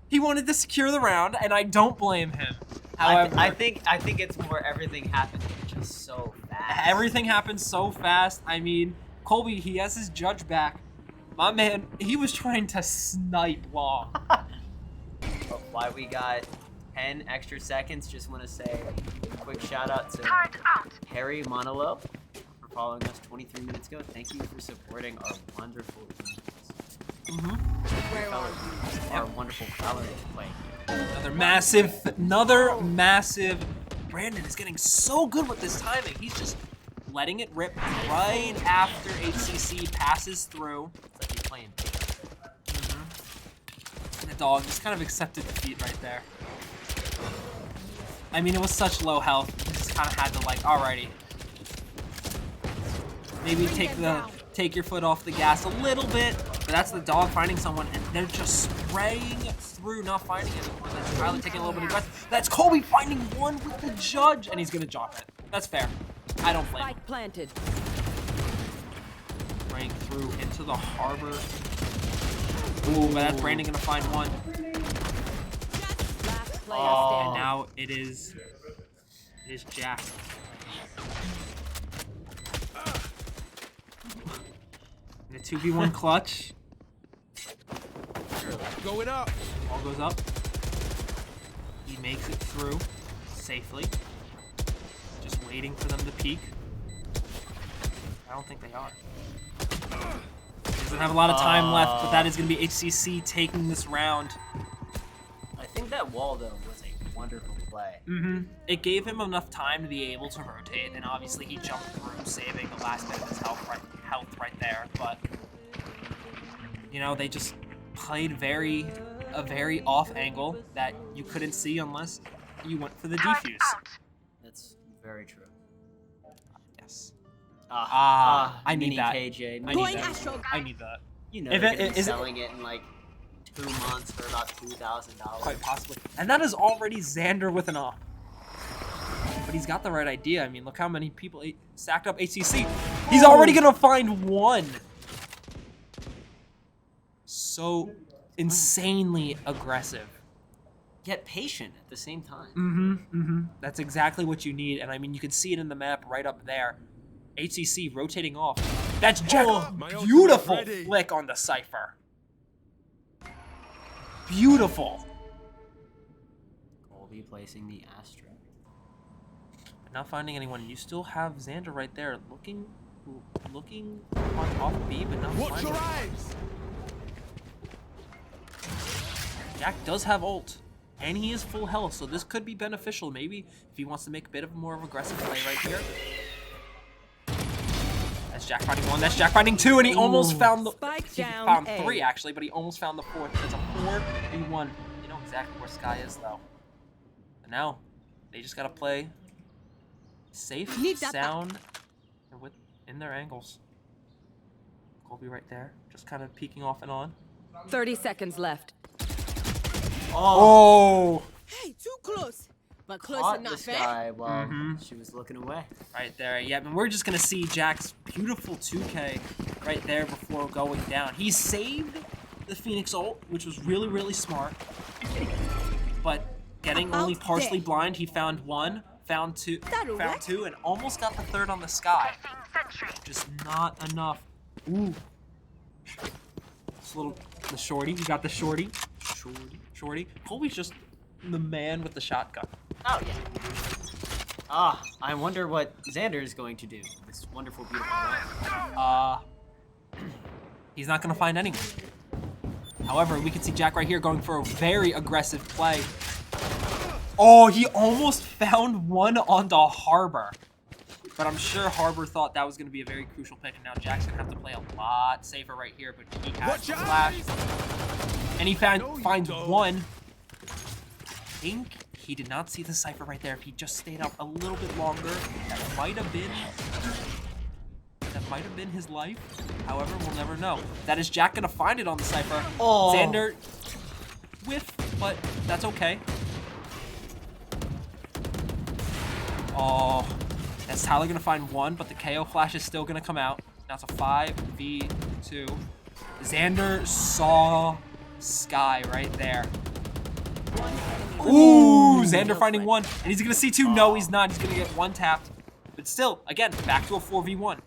he wanted to secure the round, and I don't blame him. However, I think it's more everything happened just so fast. everything happened so fast. I mean, Colby, he has his judge back. My man, he was trying to snipe long. But why we got 10 extra seconds, just want to say a quick shout out to Harry Monolo for following us 23 minutes ago. Thank you for supporting our wonderful our wonderful Valorant play. Another massive. Brandon is getting so good with this timing. He's just letting it rip right after HCC passes through. It's like he's playing. And the dog just kind of accepted defeat right there. I mean, it was such low health. He just kind of had to like, alrighty. Maybe take your foot off the gas a little bit. But that's the dog finding someone, and they're just spraying through, not finding anyone. That's Tyler taking a little bit of breath. That's Colby finding one with the judge, and he's gonna drop it. That's fair. I don't blame him. Spike planted. Spraying through into the harbor. Ooh, but that's Brandon gonna find one. Last player Oh. And standing. now it is Jack. In a 2v1 clutch. Going up. Ball goes up. He makes it through safely. Just waiting for them to peek. I don't think they are. He doesn't have a lot of time left, but that is going to be HCC taking this round. I think that wall though was a wonderful play. It gave him enough time to be able to rotate, and obviously he jumped through, saving the last bit of his health right there. But you know, they just played a very off angle that you couldn't see unless you went for the defuse. That's very true. Yes. I I need mini that. KJ. I need that. I need that. You know If they're it- gonna be is it- selling it in like 2 months for about $2,000. Quite possibly. And that is already Xander with an off. But he's got the right idea. I mean, look how many people stacked up HCC. He's already gonna find one. So insanely aggressive. Yet patient at the same time. That's exactly what you need. And I mean, you can see it in the map right up there. HCC rotating off. That's Jack. My ultimate Beautiful ready. flick on the Cypher. Beautiful. Colby placing the Astra. But not finding anyone. You still have Xander right there looking on off B, but not Watch finding your anyone. eyes. Jack does have ult, and he is full health, so this could be beneficial. Maybe if he wants to make a bit of more of aggressive play right here. That's Jack finding one. That's Jack finding two, and he almost found the. Spike He down found A. three actually, but he almost found the fourth. It's a 4v1. You know exactly where Sky is though. And now they just gotta play safe, Need that sound, and in their angles. Colby right there, just kind of peeking off and on. 30 seconds left. Oh! Hey, too close. But close Caught enough, this guy while Mm-hmm. she was looking away. Right there, yeah, and we're just gonna see Jack's beautiful 2K right there before going down. He saved the Phoenix ult, which was really, really smart. But getting only About partially there. blind, he found one, found two, That'll found work. two, and almost got the third on the Sky. Just not enough. Ooh. This little, the shorty, you got the shorty. Shorty. Colby's just the man with the shotgun. Oh yeah. I wonder what Xander is going to do. This wonderful, beautiful round. He's not gonna find anyone. However, we can see Jack right here going for a very aggressive play. Oh, he almost found one on the Harbor. But I'm sure Harbor thought that was gonna be a very crucial pick, and now Jack's gonna have to play a lot safer right here, but he has Watch the your flash. eyes. And he No, you finds don't. one. I think he did not see the Cypher right there. If he just stayed up a little bit longer, that might have been his life. However, we'll never know. That is Jack gonna find it on the Cypher. Oh. Xander whiff, but that's okay. Oh, that's Tyler gonna find one, but the KO flash is still gonna come out. Now it's a 5v2. Xander saw Sky right there. Ooh, Xander finding one. And he's gonna see two. No, he's not. He's gonna get one tapped. But still, again, back to a 4v1.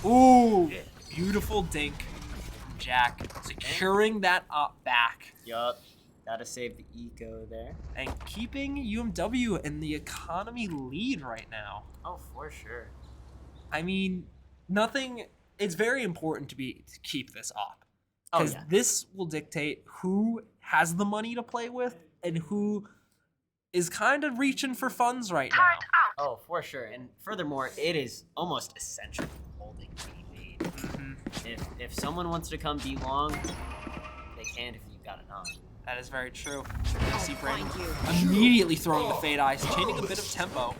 Ooh, beautiful dink from Jack. Securing that up back. Yup. Gotta save the eco there. And keeping UMW in the economy lead right now. Oh, for sure. I mean, it's very important to keep this up. Oh, Because yeah. this will dictate who has the money to play with and who is kind of reaching for funds right now. Oh, for sure. And furthermore, it is almost essential holding B lead. If someone wants to come be long, they can if you've got enough. That is very true. You see Brandon immediately throwing the fade eyes, chaining a bit of tempo.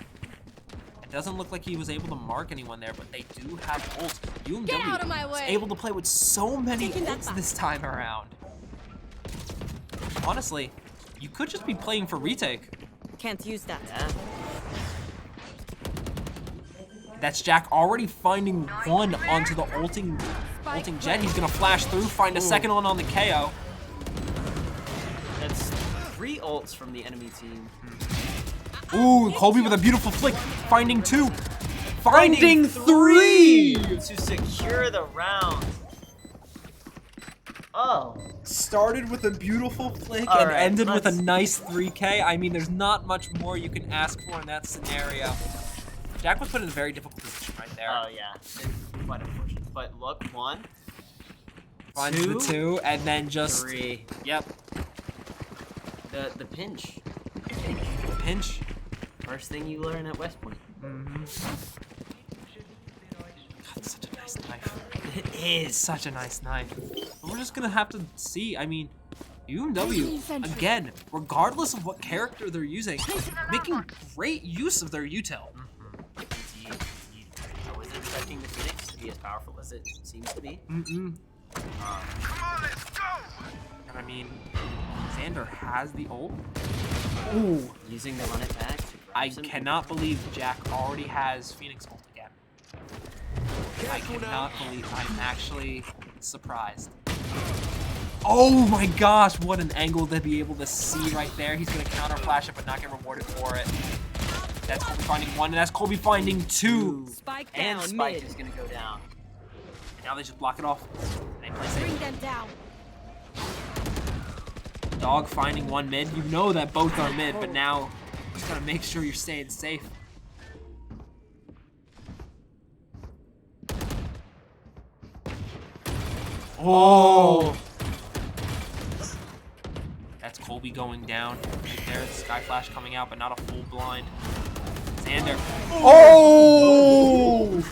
It doesn't look like he was able to mark anyone there, but they do have ults. Get out of my UMW is way. able to play with so many Taking that ults back. this time around. Honestly, you could just be playing for retake. Can't use that. Yeah. That's Jack already finding one onto the ulting jet. He's gonna flash through, find a second one on the KO. That's 3 ults from the enemy team. Ooh, Colby with a beautiful flick, finding two. Finding three! To secure the round. Oh. Started with a beautiful flick All and right, ended with a let's- nice 3K. I mean, there's not much more you can ask for in that scenario. Jack was put in a very difficult position right there. Oh, yeah. It's quite unfortunate. But look, 1, Finds the 2, and then just 3. Yep, The pinch. pinch. First thing you learn at West Point. God, such a nice knife. It It's is. such a nice knife. But we're just gonna have to see. I mean, UMW, again, regardless of what character they're using, making great use of their util. I wasn't expecting the Phoenix to be as powerful as it seems to be. And I mean, Xander has the ult. Ooh, Using the run it back to grab I some. cannot believe Jack already has Phoenix ult again. I cannot believe, I'm actually surprised. Oh my gosh, what an angle to be able to see right there. He's gonna counter flash it, but not get rewarded for it. That's Colby finding 1, and that's Colby finding 2. Spike And down Spike mid. is gonna go down. And now they just block it off. They play safe. Bring them down. Dog finding 1 mid. You know that both are mid, but now just gotta make sure you're staying safe. Oh! That's Colby going down. Right there, the Sky Flash coming out, but not a full blind. Xander. Oh!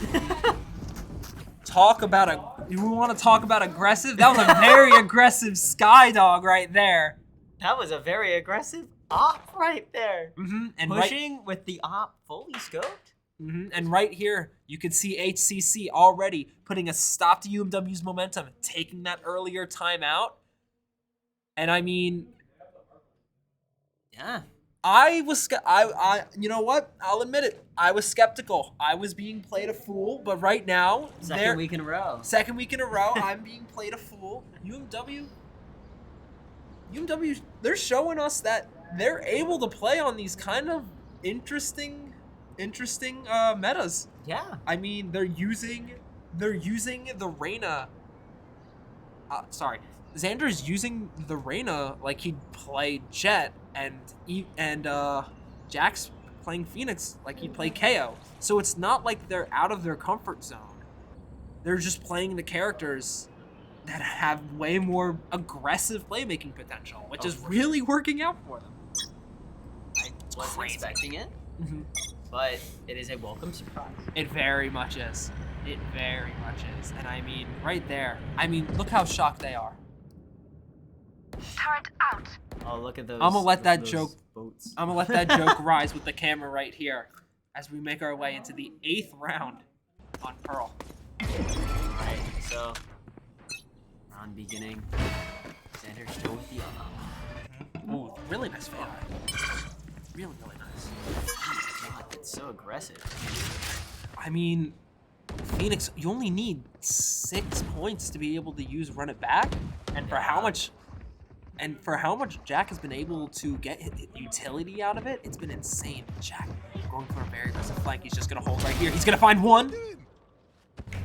We want to talk about aggressive? That was a very aggressive Sky Dog right there. That was a very aggressive op right there. And Pushing with the op fully scoped. And right here, you can see HCC already putting a stop to UMW's momentum, taking that earlier timeout. And I mean, Yeah. you know what? I'll admit it. I was skeptical. I was being played a fool, but right now, Second week in a row. second week in a row, I'm being played a fool. UMW, they're showing us that they're able to play on these kind of interesting metas. Yeah. I mean, they're using the Reyna. Xander's using the Reyna like he'd play Jet, and Jack's playing Phoenix like he'd play KO. So it's not like they're out of their comfort zone. They're just playing the characters that have way more aggressive playmaking potential, which is really working out for them. I wasn't crazy. expecting it, but it is a welcome surprise. It very much is. It very much is. And I mean, right there. I mean, look how shocked they are. Turret out. Oh, look at those. I'ma let that those joke- Boats. I'm gonna let that joke rise with the camera right here as we make our way into the 8th round on Pearl. Alright, so round beginning. Xander still with the Ooh, really nice fade eye. Really, really nice. God, it's so aggressive. I mean, Phoenix, you only need 6 points to be able to use run it back, and for how much Jack has been able to get utility out of it, it's been insane. Jack going for a very aggressive flank. He's just gonna hold right here. He's gonna find one.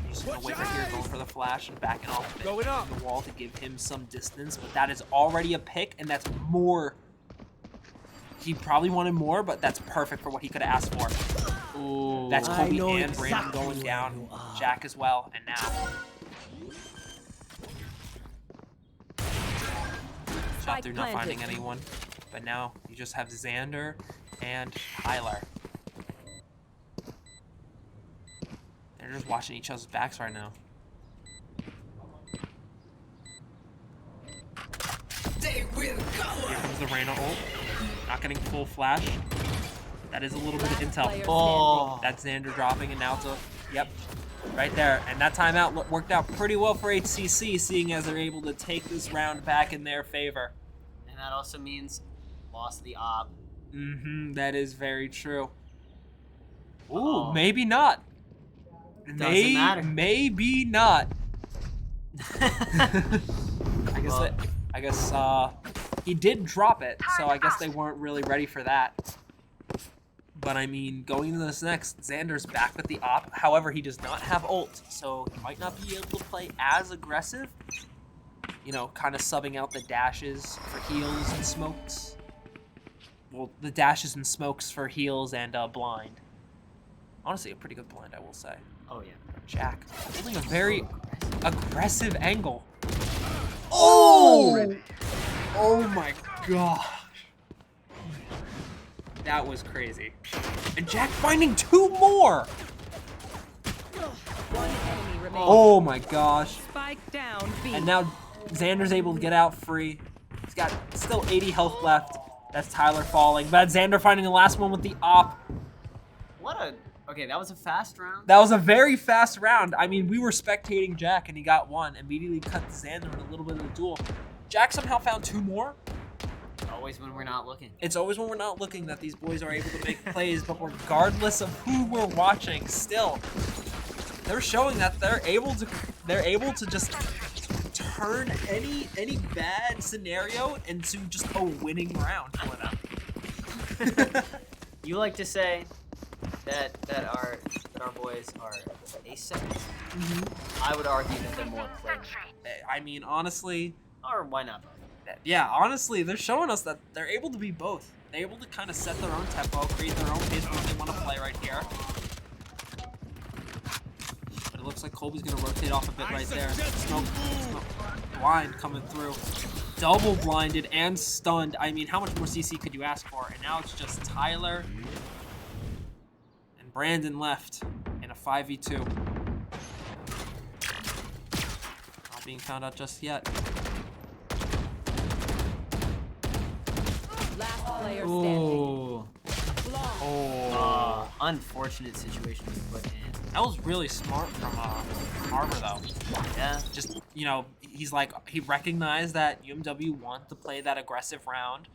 He's just gonna wait right here, going for the flash and backing off a bit from the wall to give him some distance. But that is already a pick, and that's more. He probably wanted more, but that's perfect for what he could have asked for. Ooh. That's Kobe and Brandon going down. Jack as well, and now. Shot through, not finding anyone. But now you just have Xander and Tyler. They're just watching each other's backs right now. Here comes the Reyna ult. Not getting full flash. That is a little bit of intel. Oh. That's Xander dropping, and now it's a... Yep. Right there. And that timeout worked out pretty well for HCC, seeing as they're able to take this round back in their favor. And that also means lost the op. Mm-hmm. That is very true. Ooh, Uh-oh. maybe not. Doesn't matter. Maybe not. I guess he did drop it, so I guess they weren't really ready for that. But I mean, going into this next, Xander's back with the op. However, he does not have ult, so he might not be able to play as aggressive. You know, kind of subbing out the dashes for heals and smokes. Well, the dashes and smokes for heals and blind. Honestly, a pretty good blind, I will say. Oh, yeah. Jack holding a very aggressive angle. Oh! Oh my gosh. That was crazy. And Jack finding 2 more! One enemy remains. Oh my gosh. Spike down. B. And now Xander's able to get out free. He's got still 80 health left. That's Tyler falling. But Xander finding the last one with the op. What a... Okay, that was a fast round. That was a very fast round. I mean, we were spectating Jack and he got 1. Immediately cut Xander in a little bit of the duel. Jack somehow found 2 more. Always when we're not looking. It's always when we're not looking that these boys are able to make plays, but regardless of who we're watching, still, they're showing that they're able to just turn any bad scenario into just a winning round for them. You like to say that our boys are Ascent. I would argue that they're more playing. I mean, honestly, Or why not? yeah, honestly, they're showing us that they're able to be both. They're able to kind of set their own tempo, create their own pace for what they want to play right here. But it looks like Colby's going to rotate off a bit right there. Smoke. Blind coming through. Double blinded and stunned. I mean, how much more CC could you ask for? And now it's just Tyler and Brandon left in a 5v2. Not being found out just yet. Last player standing. Ooh. Oh. Unfortunate situation to put in. That was really smart from Arbor, though. Yeah. Just, you know, he's like, he recognized that UMW wanted to play that aggressive round,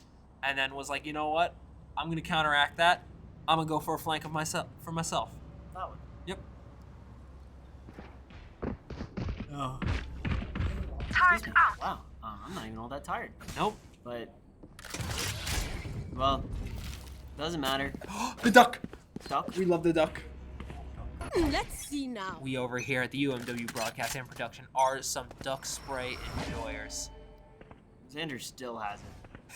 and then was like, you know what? I'm going to counteract that. I'm going to go for a flank of myself. That one. Yep. Oh. Wow. I'm not even all that tired. Nope. But, well, doesn't matter. The duck. Duck? We love the duck. Let's see now. We over here at the UMW Broadcast and Production are some duck spray enjoyers. Xander still has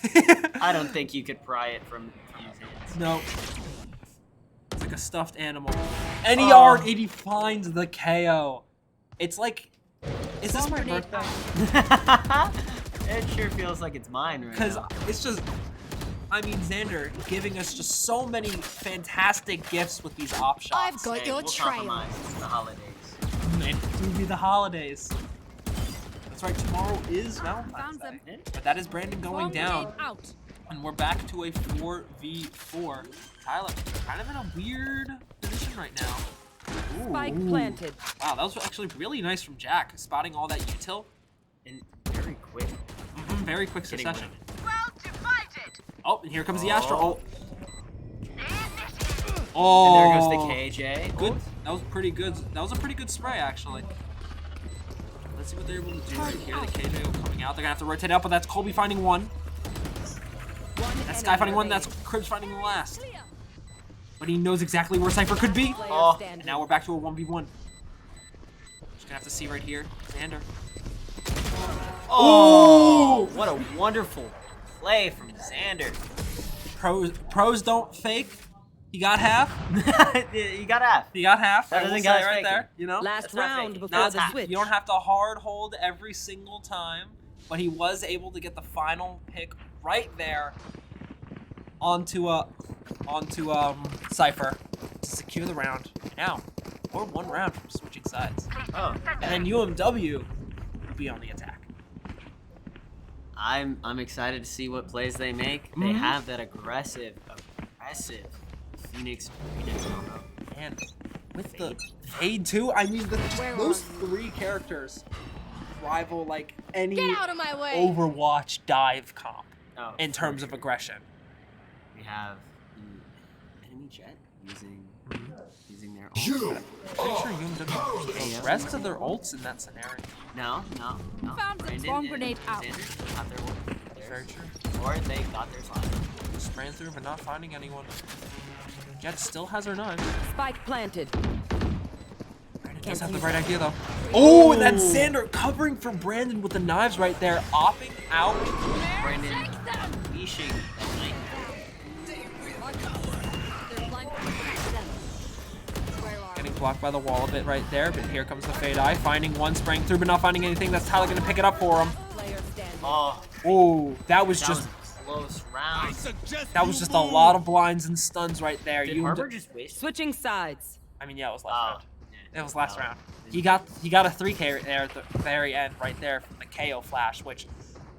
it. I don't think you could pry it from his hands. Nope. It's like a stuffed animal. And he finds the KO. It's like, is this my birthday? It sure feels like it's mine right Because now. it's just, I mean, Xander giving us just so many fantastic gifts with these op shots. I've got Hey, your we'll trail. compromise. It's the holidays. It will be the holidays. That's right, tomorrow is Valentine's Found Day. them. But that is Brandon going down. Out. And we're back to a 4v4. Tyler, kind of in a weird position right now. Spike planted. Wow, that was actually really nice from Jack, spotting all that util. And very quick. Very quick Getting succession. Well-divided. Oh, and here comes the Astro ult. Initiative. Oh. And there goes the KJ. Good. That was pretty good. That was a pretty good spray, actually. Let's see what they're able to do right here. The KO coming out. They're gonna have to rotate out, but that's Colby finding one. That's Sky finding one. That's Cribs finding the last. But he knows exactly where Cypher could be. Oh, And now we're back to a 1v1. Just gonna have to see right here. Xander. Oh! What a wonderful play from Xander. Pros don't fake. He got half. You got half. He got half. That I will doesn't say count as right faking. there. You know. Last That's not round faking. before Not the switch. you don't have to hard hold every single time, but he was able to get the final pick right there onto Cypher to secure the round. Now, we're 1 round from switching sides, Oh. and then UMW will be on the attack. I'm excited to see what plays they make. They Mhm. have that aggressive Phoenix combo. And with the fade too, I mean, those are 3 characters rival like any Get out of my way. Overwatch dive comp Oh, in for terms of sure. aggression. We have the enemy jet using their ult. Pretty sure UMW the rest of their ults in that scenario. No. Found the Brandon bomb and grenade out. Xander got their ult. Very true. Or they got theirs live. Just ran through but not finding anyone. Jet still has her knife. Spike planted. Brandon does have the right idea though. Oh, and that's Xander covering for Brandon with the knives right there, opping out. Brandon unleashing that knife. Getting blocked by the wall a bit right there, but here comes the fade eye, finding one, spraying through but not finding anything. That's Tyler gonna pick it up for him. Player standing. Oh, Oh, that was that just was a close round. a lot of blinds and stuns right there. Did Harbor just waste? Switching sides. I mean, yeah, it was last Oh, round. yeah, It was last no. round. He got a 3K there at the very end right there from the KO flash, which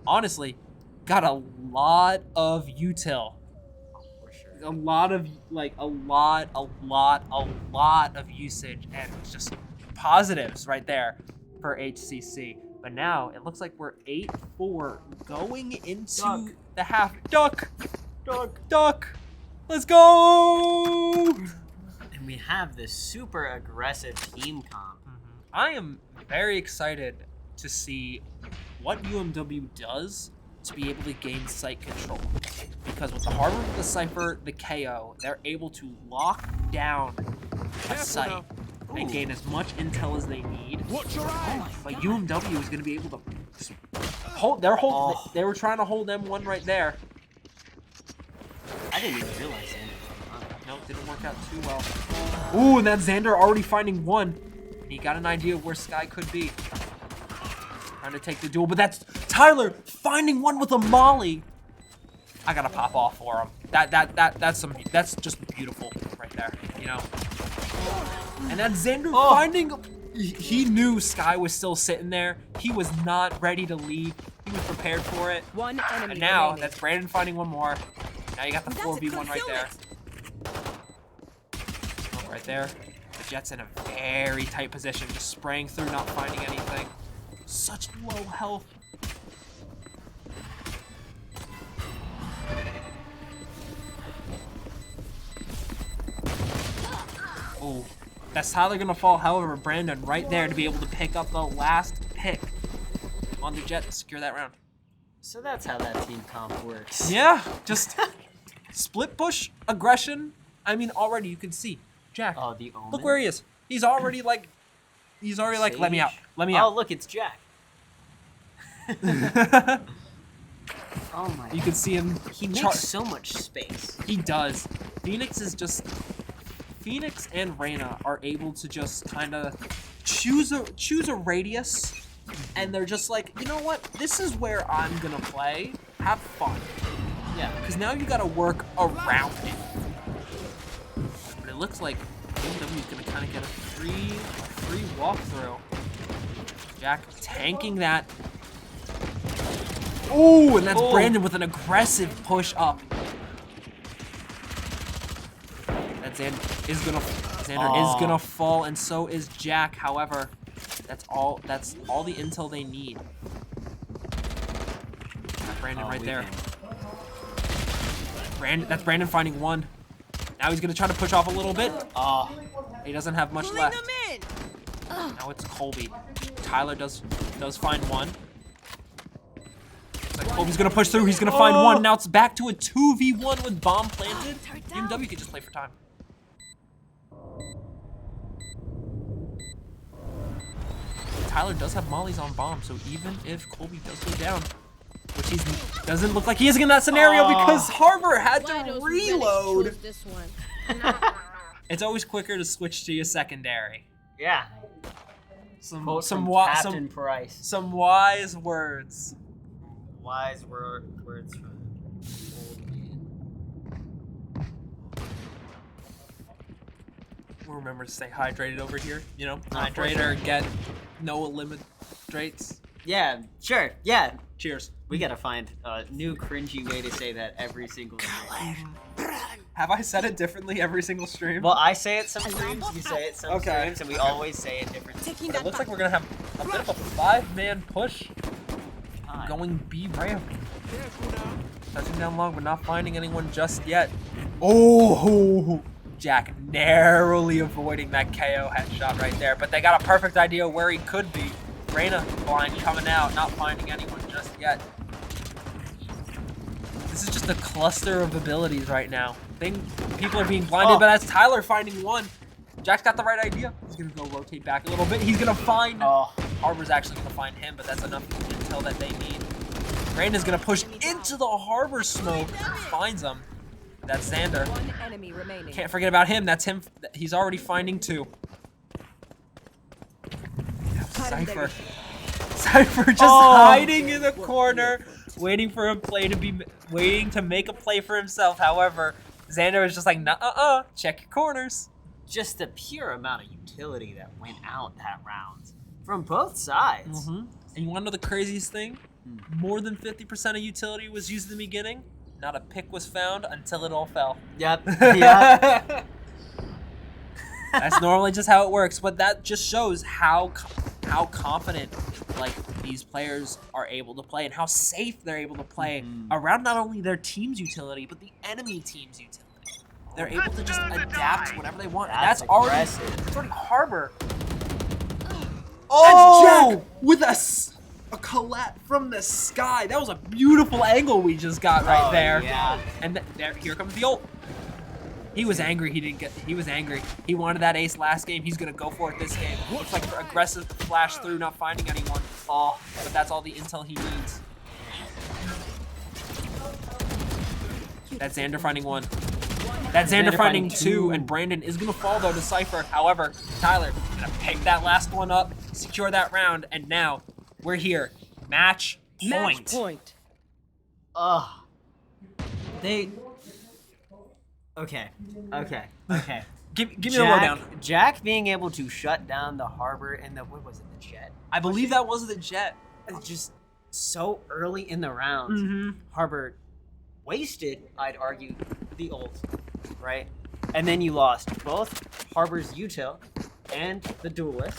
honestly got a lot of util. For sure. A lot of of usage and just positives right there for HCC. But now it looks like we're 8-4 going into Duck. the half. Duck. Let's go. And we have this super aggressive team comp. I am very excited to see what UMW does to be able to gain site control. Because with the Harbor, the Cypher, the KO, they're able to lock down a site and gain as much intel as they need. But UMW is going to be able to just hold. They were trying to hold M1 right there. I didn't even realize it. No, didn't work out too well. Ooh, and that Xander already finding one. And he got an idea of where Sky could be. Trying to take the duel, but that's Tyler finding one with a molly. I gotta pop off for him. That's just beautiful right there, you know. And that Xander finding, he knew Sky was still sitting there. He was not ready to leave. He was prepared for it. One enemy And now remaining. that's Brandon finding one more. Now you got the That's a 4v1 right there. concealment. Right there. The Jet's in a very tight position, just spraying through, not finding anything. Such low health. Oh, that's Tyler gonna fall. However, Brandon right there to be able to pick up the last pick on the Jet to secure that round. So that's how that team comp works. Yeah, just split push aggression. I mean, already you can see Jack. Oh, the Omen. Look where he is. He's already like, let me out. Sage. Let me Oh, out. look, it's Jack. Oh my. You can see him. He makes so much space. He does. Phoenix and Reyna are able to just kind of choose a radius, and they're just like, you know what? This is where I'm gonna play. Have fun. Yeah. Because now you gotta work around it. But it looks like UMW is gonna kind of get a free walkthrough. Jack tanking that. Oh, and that's Brandon with an aggressive push up. That Xander is gonna fall, and so is Jack. However, that's all the intel they need. Got Brandon right there. That's Brandon finding one. Now he's gonna try to push off a little bit. He doesn't have much left. Now it's Colby. Tyler does find one. Looks like Colby's gonna push through. He's gonna find one. Now it's back to a 2v1 with bomb planted. UMW can just play for time. Tyler does have mollies on bomb, so even if Colby does go down, which he doesn't look like he is in that scenario because Harbor had to reload. It's always quicker to switch to your secondary. Yeah. Some Captain Price. Some wise words. Wise words from old man. We'll remember to stay hydrated over here. You know, for hydrate sure. or get no eliminates. Yeah, sure. Yeah. Cheers. We gotta find a new cringy way to say that every single stream. Have I said it differently every single stream? Well, I say it some streams, you say it some Okay. streams, and we always say it differently. But it looks like we're gonna have a bit of a 5-man push God. going B ramp. Touching down long, but not finding anyone just yet. Oh, Jack narrowly avoiding that KO headshot right there, but they got a perfect idea where he could be. Reyna blind coming out, not finding anyone just yet. This is just a cluster of abilities right now. People are being blinded, but that's Tyler finding one. Jack's got the right idea. He's gonna go rotate back a little bit. He's gonna find. Harbor's actually gonna find him, but that's enough intel that they need. Reyna's gonna push into the Harbor smoke. Finds him. That's Xander. One enemy remaining. Can't forget about him. That's him. He's already finding two. Cypher. Cypher just hiding in the corner, waiting for a play to be, waiting to make a play for himself. However, Xander was just like, nah, check your corners. Just the pure amount of utility that went out that round from both sides. And you want to know the craziest thing? More than 50% of utility was used in the beginning. Not a pick was found until it all fell. Yep. Yep. That's normally just how it works, but that just shows how confident like these players are able to play and how safe they're able to play around not only their team's utility but the enemy team's utility. They're able to just adapt whatever they want. That's And that's aggressive. already Harbor. That's Jack with a collapse from the sky. That was a beautiful angle we just got right there. Yeah. And here comes the ult. He was angry. He was angry. He wanted that ace last game. He's gonna go for it this game. Looks like aggressive flash through, not finding anyone. But that's all the intel he needs. That's Xander finding one. That's Xander finding two, and Brandon is gonna fall though to Cypher. However, Tyler gonna pick that last one up, secure that round, and now we're here. Match point. Okay. Give me the lowdown. Jack being able to shut down the Harbor and what was it, the Jet? I believe that was the Jet. Just so early in the round, Harbor wasted, I'd argue, the ult, right? And then you lost both Harbor's util and the duelist,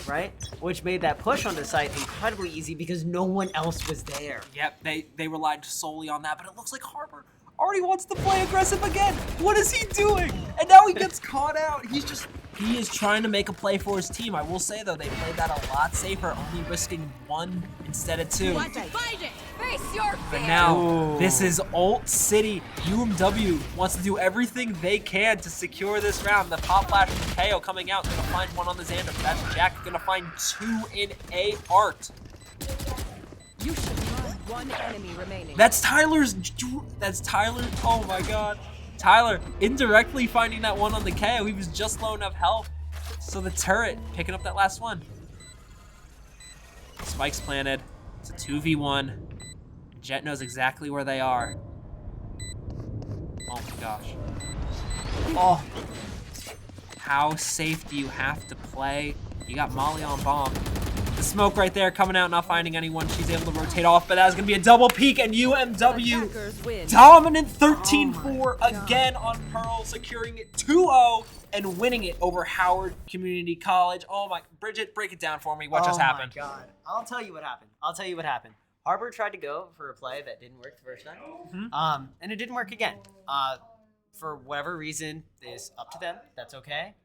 right? Which made that push on the site incredibly easy because no one else was there. Yep, they relied solely on that, but it looks like Harbor already wants to play aggressive again. What is he doing? And now he gets caught out. He is trying to make a play for his team. I will say though, they played that a lot safer, only risking one instead of two. But now, this is Ult City. UMW wants to do everything they can to secure this round. The pop flash from KO coming out, gonna find one on the Xander. That's Jack gonna find two in A Art. You should run. One enemy remaining. That's Tyler. Oh my god. Tyler indirectly finding that one on the KO. He was just low enough health. So the turret picking up that last one. Spikes planted. It's a 2v1. Jet knows exactly where they are. Oh my gosh. Oh. How safe do you have to play? You got Molly on bomb. The smoke right there coming out, not finding anyone. She's able to rotate off, but that's going to be a double peek, and UMW dominant 13-4 again on Pearl, securing it 2-0 and winning it over Howard Community College. Oh my, Bridget, break it down for me. What just happened? Oh my god. I'll tell you what happened. Harbor tried to go for a play that didn't work the first time, and it didn't work again. For whatever reason, it's up to them. That's okay.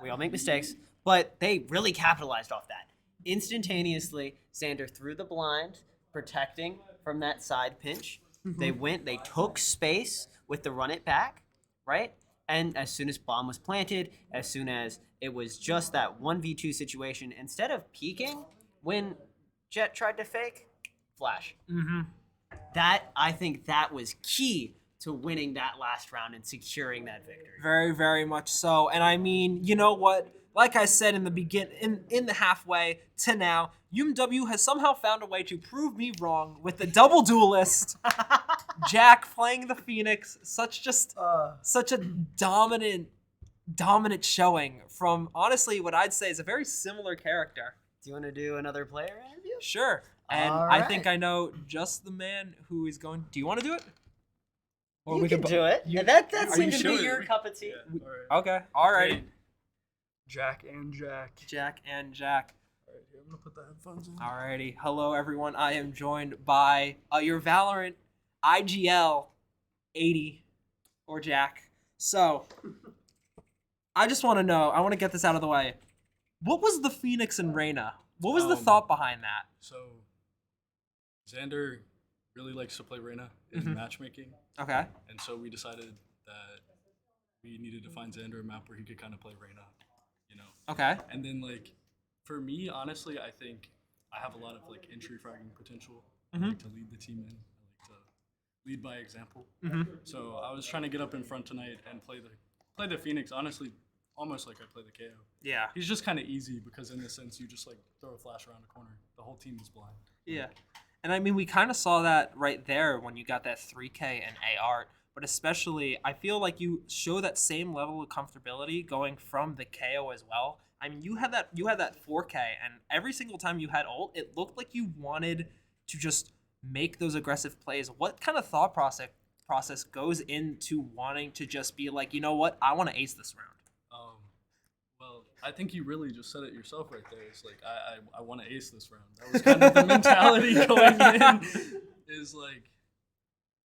We all make mistakes, but they really capitalized off that. Instantaneously, Xander threw the blind, protecting from that side pinch. They took space with the run it back, right? And as soon as bomb was planted, as soon as it was just that 1v2 situation, instead of peeking when Jet tried to fake, flash. I think that was key to winning that last round and securing that victory. Very, very much so. And I mean, you know what? Like I said in the halfway to now, UMW has somehow found a way to prove me wrong with the double duelist. Jack playing the Phoenix, such a dominant showing from, honestly, what I'd say is a very similar character. Do you want to do another player interview? Sure. And All I think right. I know just the man who is going. Do you want to do it? Or You we can bo- do it. you- that are seems you to be sure? your cup of tea. Yeah, all right. Okay. All right. Great. Jack and Jack. Jack and Jack. All right, here, I'm gonna put the headphones in. Alrighty. Hello, everyone. I am joined by your Valorant IGL 80 or Jack. So, I just want to know. I want to get this out of the way. What was the Phoenix and Reyna? What was the thought behind that? So, Xander really likes to play Reyna in matchmaking, Okay. and so we decided that we needed to find Xander a map where he could kind of play Reyna, you know. Okay. And then like, for me, honestly, I think I have a lot of like entry fragging potential. I like to lead the team in. I like to lead by example. So I was trying to get up in front tonight and play the Phoenix. Honestly, almost like I play the KO. Yeah. He's just kind of easy because in the sense you just like throw a flash around a corner. The whole team is blind. Yeah. And I mean, we kind of saw that right there when you got that 3K and AR. But especially, I feel like you show that same level of comfortability going from the KO as well. I mean, you had that 4K, and every single time you had ult, it looked like you wanted to just make those aggressive plays. What kind of thought process goes into wanting to just be like, you know what, I want to ace this round? Well, I think you really just said it yourself right there. It's like I want to ace this round. That was kind of the mentality going in. Is like,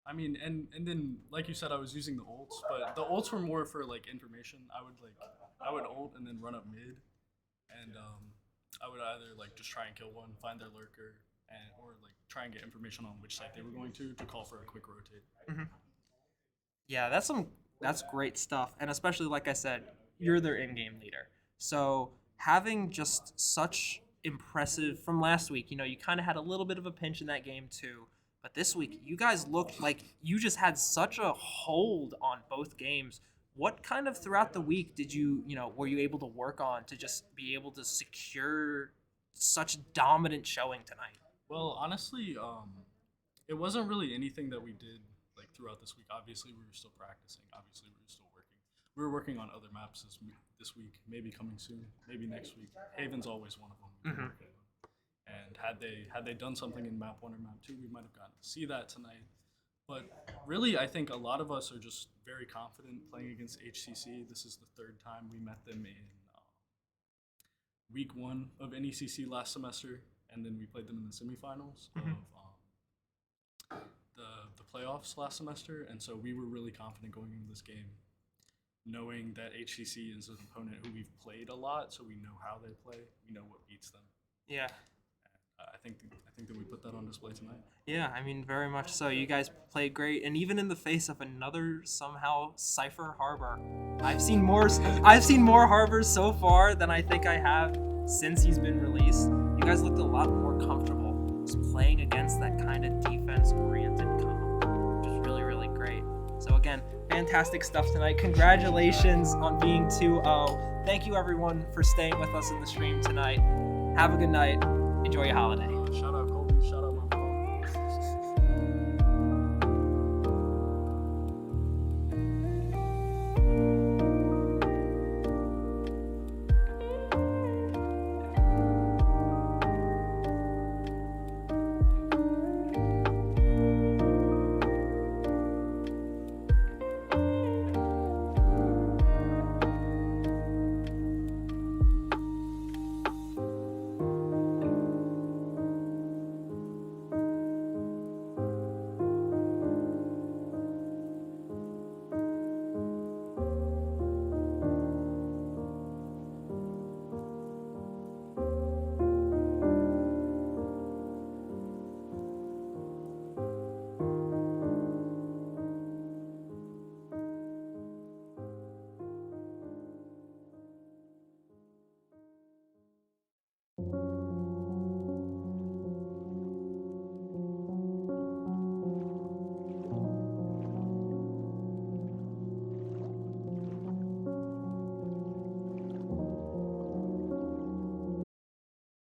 I mean, and then like you said, I was using the ults, but the ults were more for like information. I would ult and then run up mid, and I would either like just try and kill one, find their lurker, or like try and get information on which side they were going to call for a quick rotate. Yeah, that's great stuff. And especially, like I said, you're their in-game leader. So having just such impressive, from last week, you know, you kind of had a little bit of a pinch in that game too. But this week, you guys looked like you just had such a hold on both games. What kind of throughout the week did were you able to work on to just be able to secure such dominant showing tonight? Well, honestly, it wasn't really anything that we did like throughout this week. Obviously, we were still practicing. Obviously, we were still working. We were working on other maps this week, maybe coming soon, maybe next week. Haven's always one of them. we've been working on. And had they done something in map 1 or map 2, we might have gotten to see that tonight. But really, I think a lot of us are just very confident playing against HCC. This is the third time we met them in week 1 of NECC last semester, and then we played them in the semifinals of the playoffs last semester. And so we were really confident going into this game, knowing that HCC is an opponent who we've played a lot, so we know how they play, we know what beats them. Yeah. I think that we put that on display tonight. Yeah, I mean, very much so. You guys played great, and even in the face of another somehow Cypher Harbor, I've seen more Harbors so far than I think I have since he's been released. You guys looked a lot more comfortable just playing against that kind of defense-oriented comp, which is really, really great. So again, fantastic stuff tonight. Congratulations on being 2-0. Thank you, everyone, for staying with us in the stream tonight. Have a good night. Enjoy your holiday.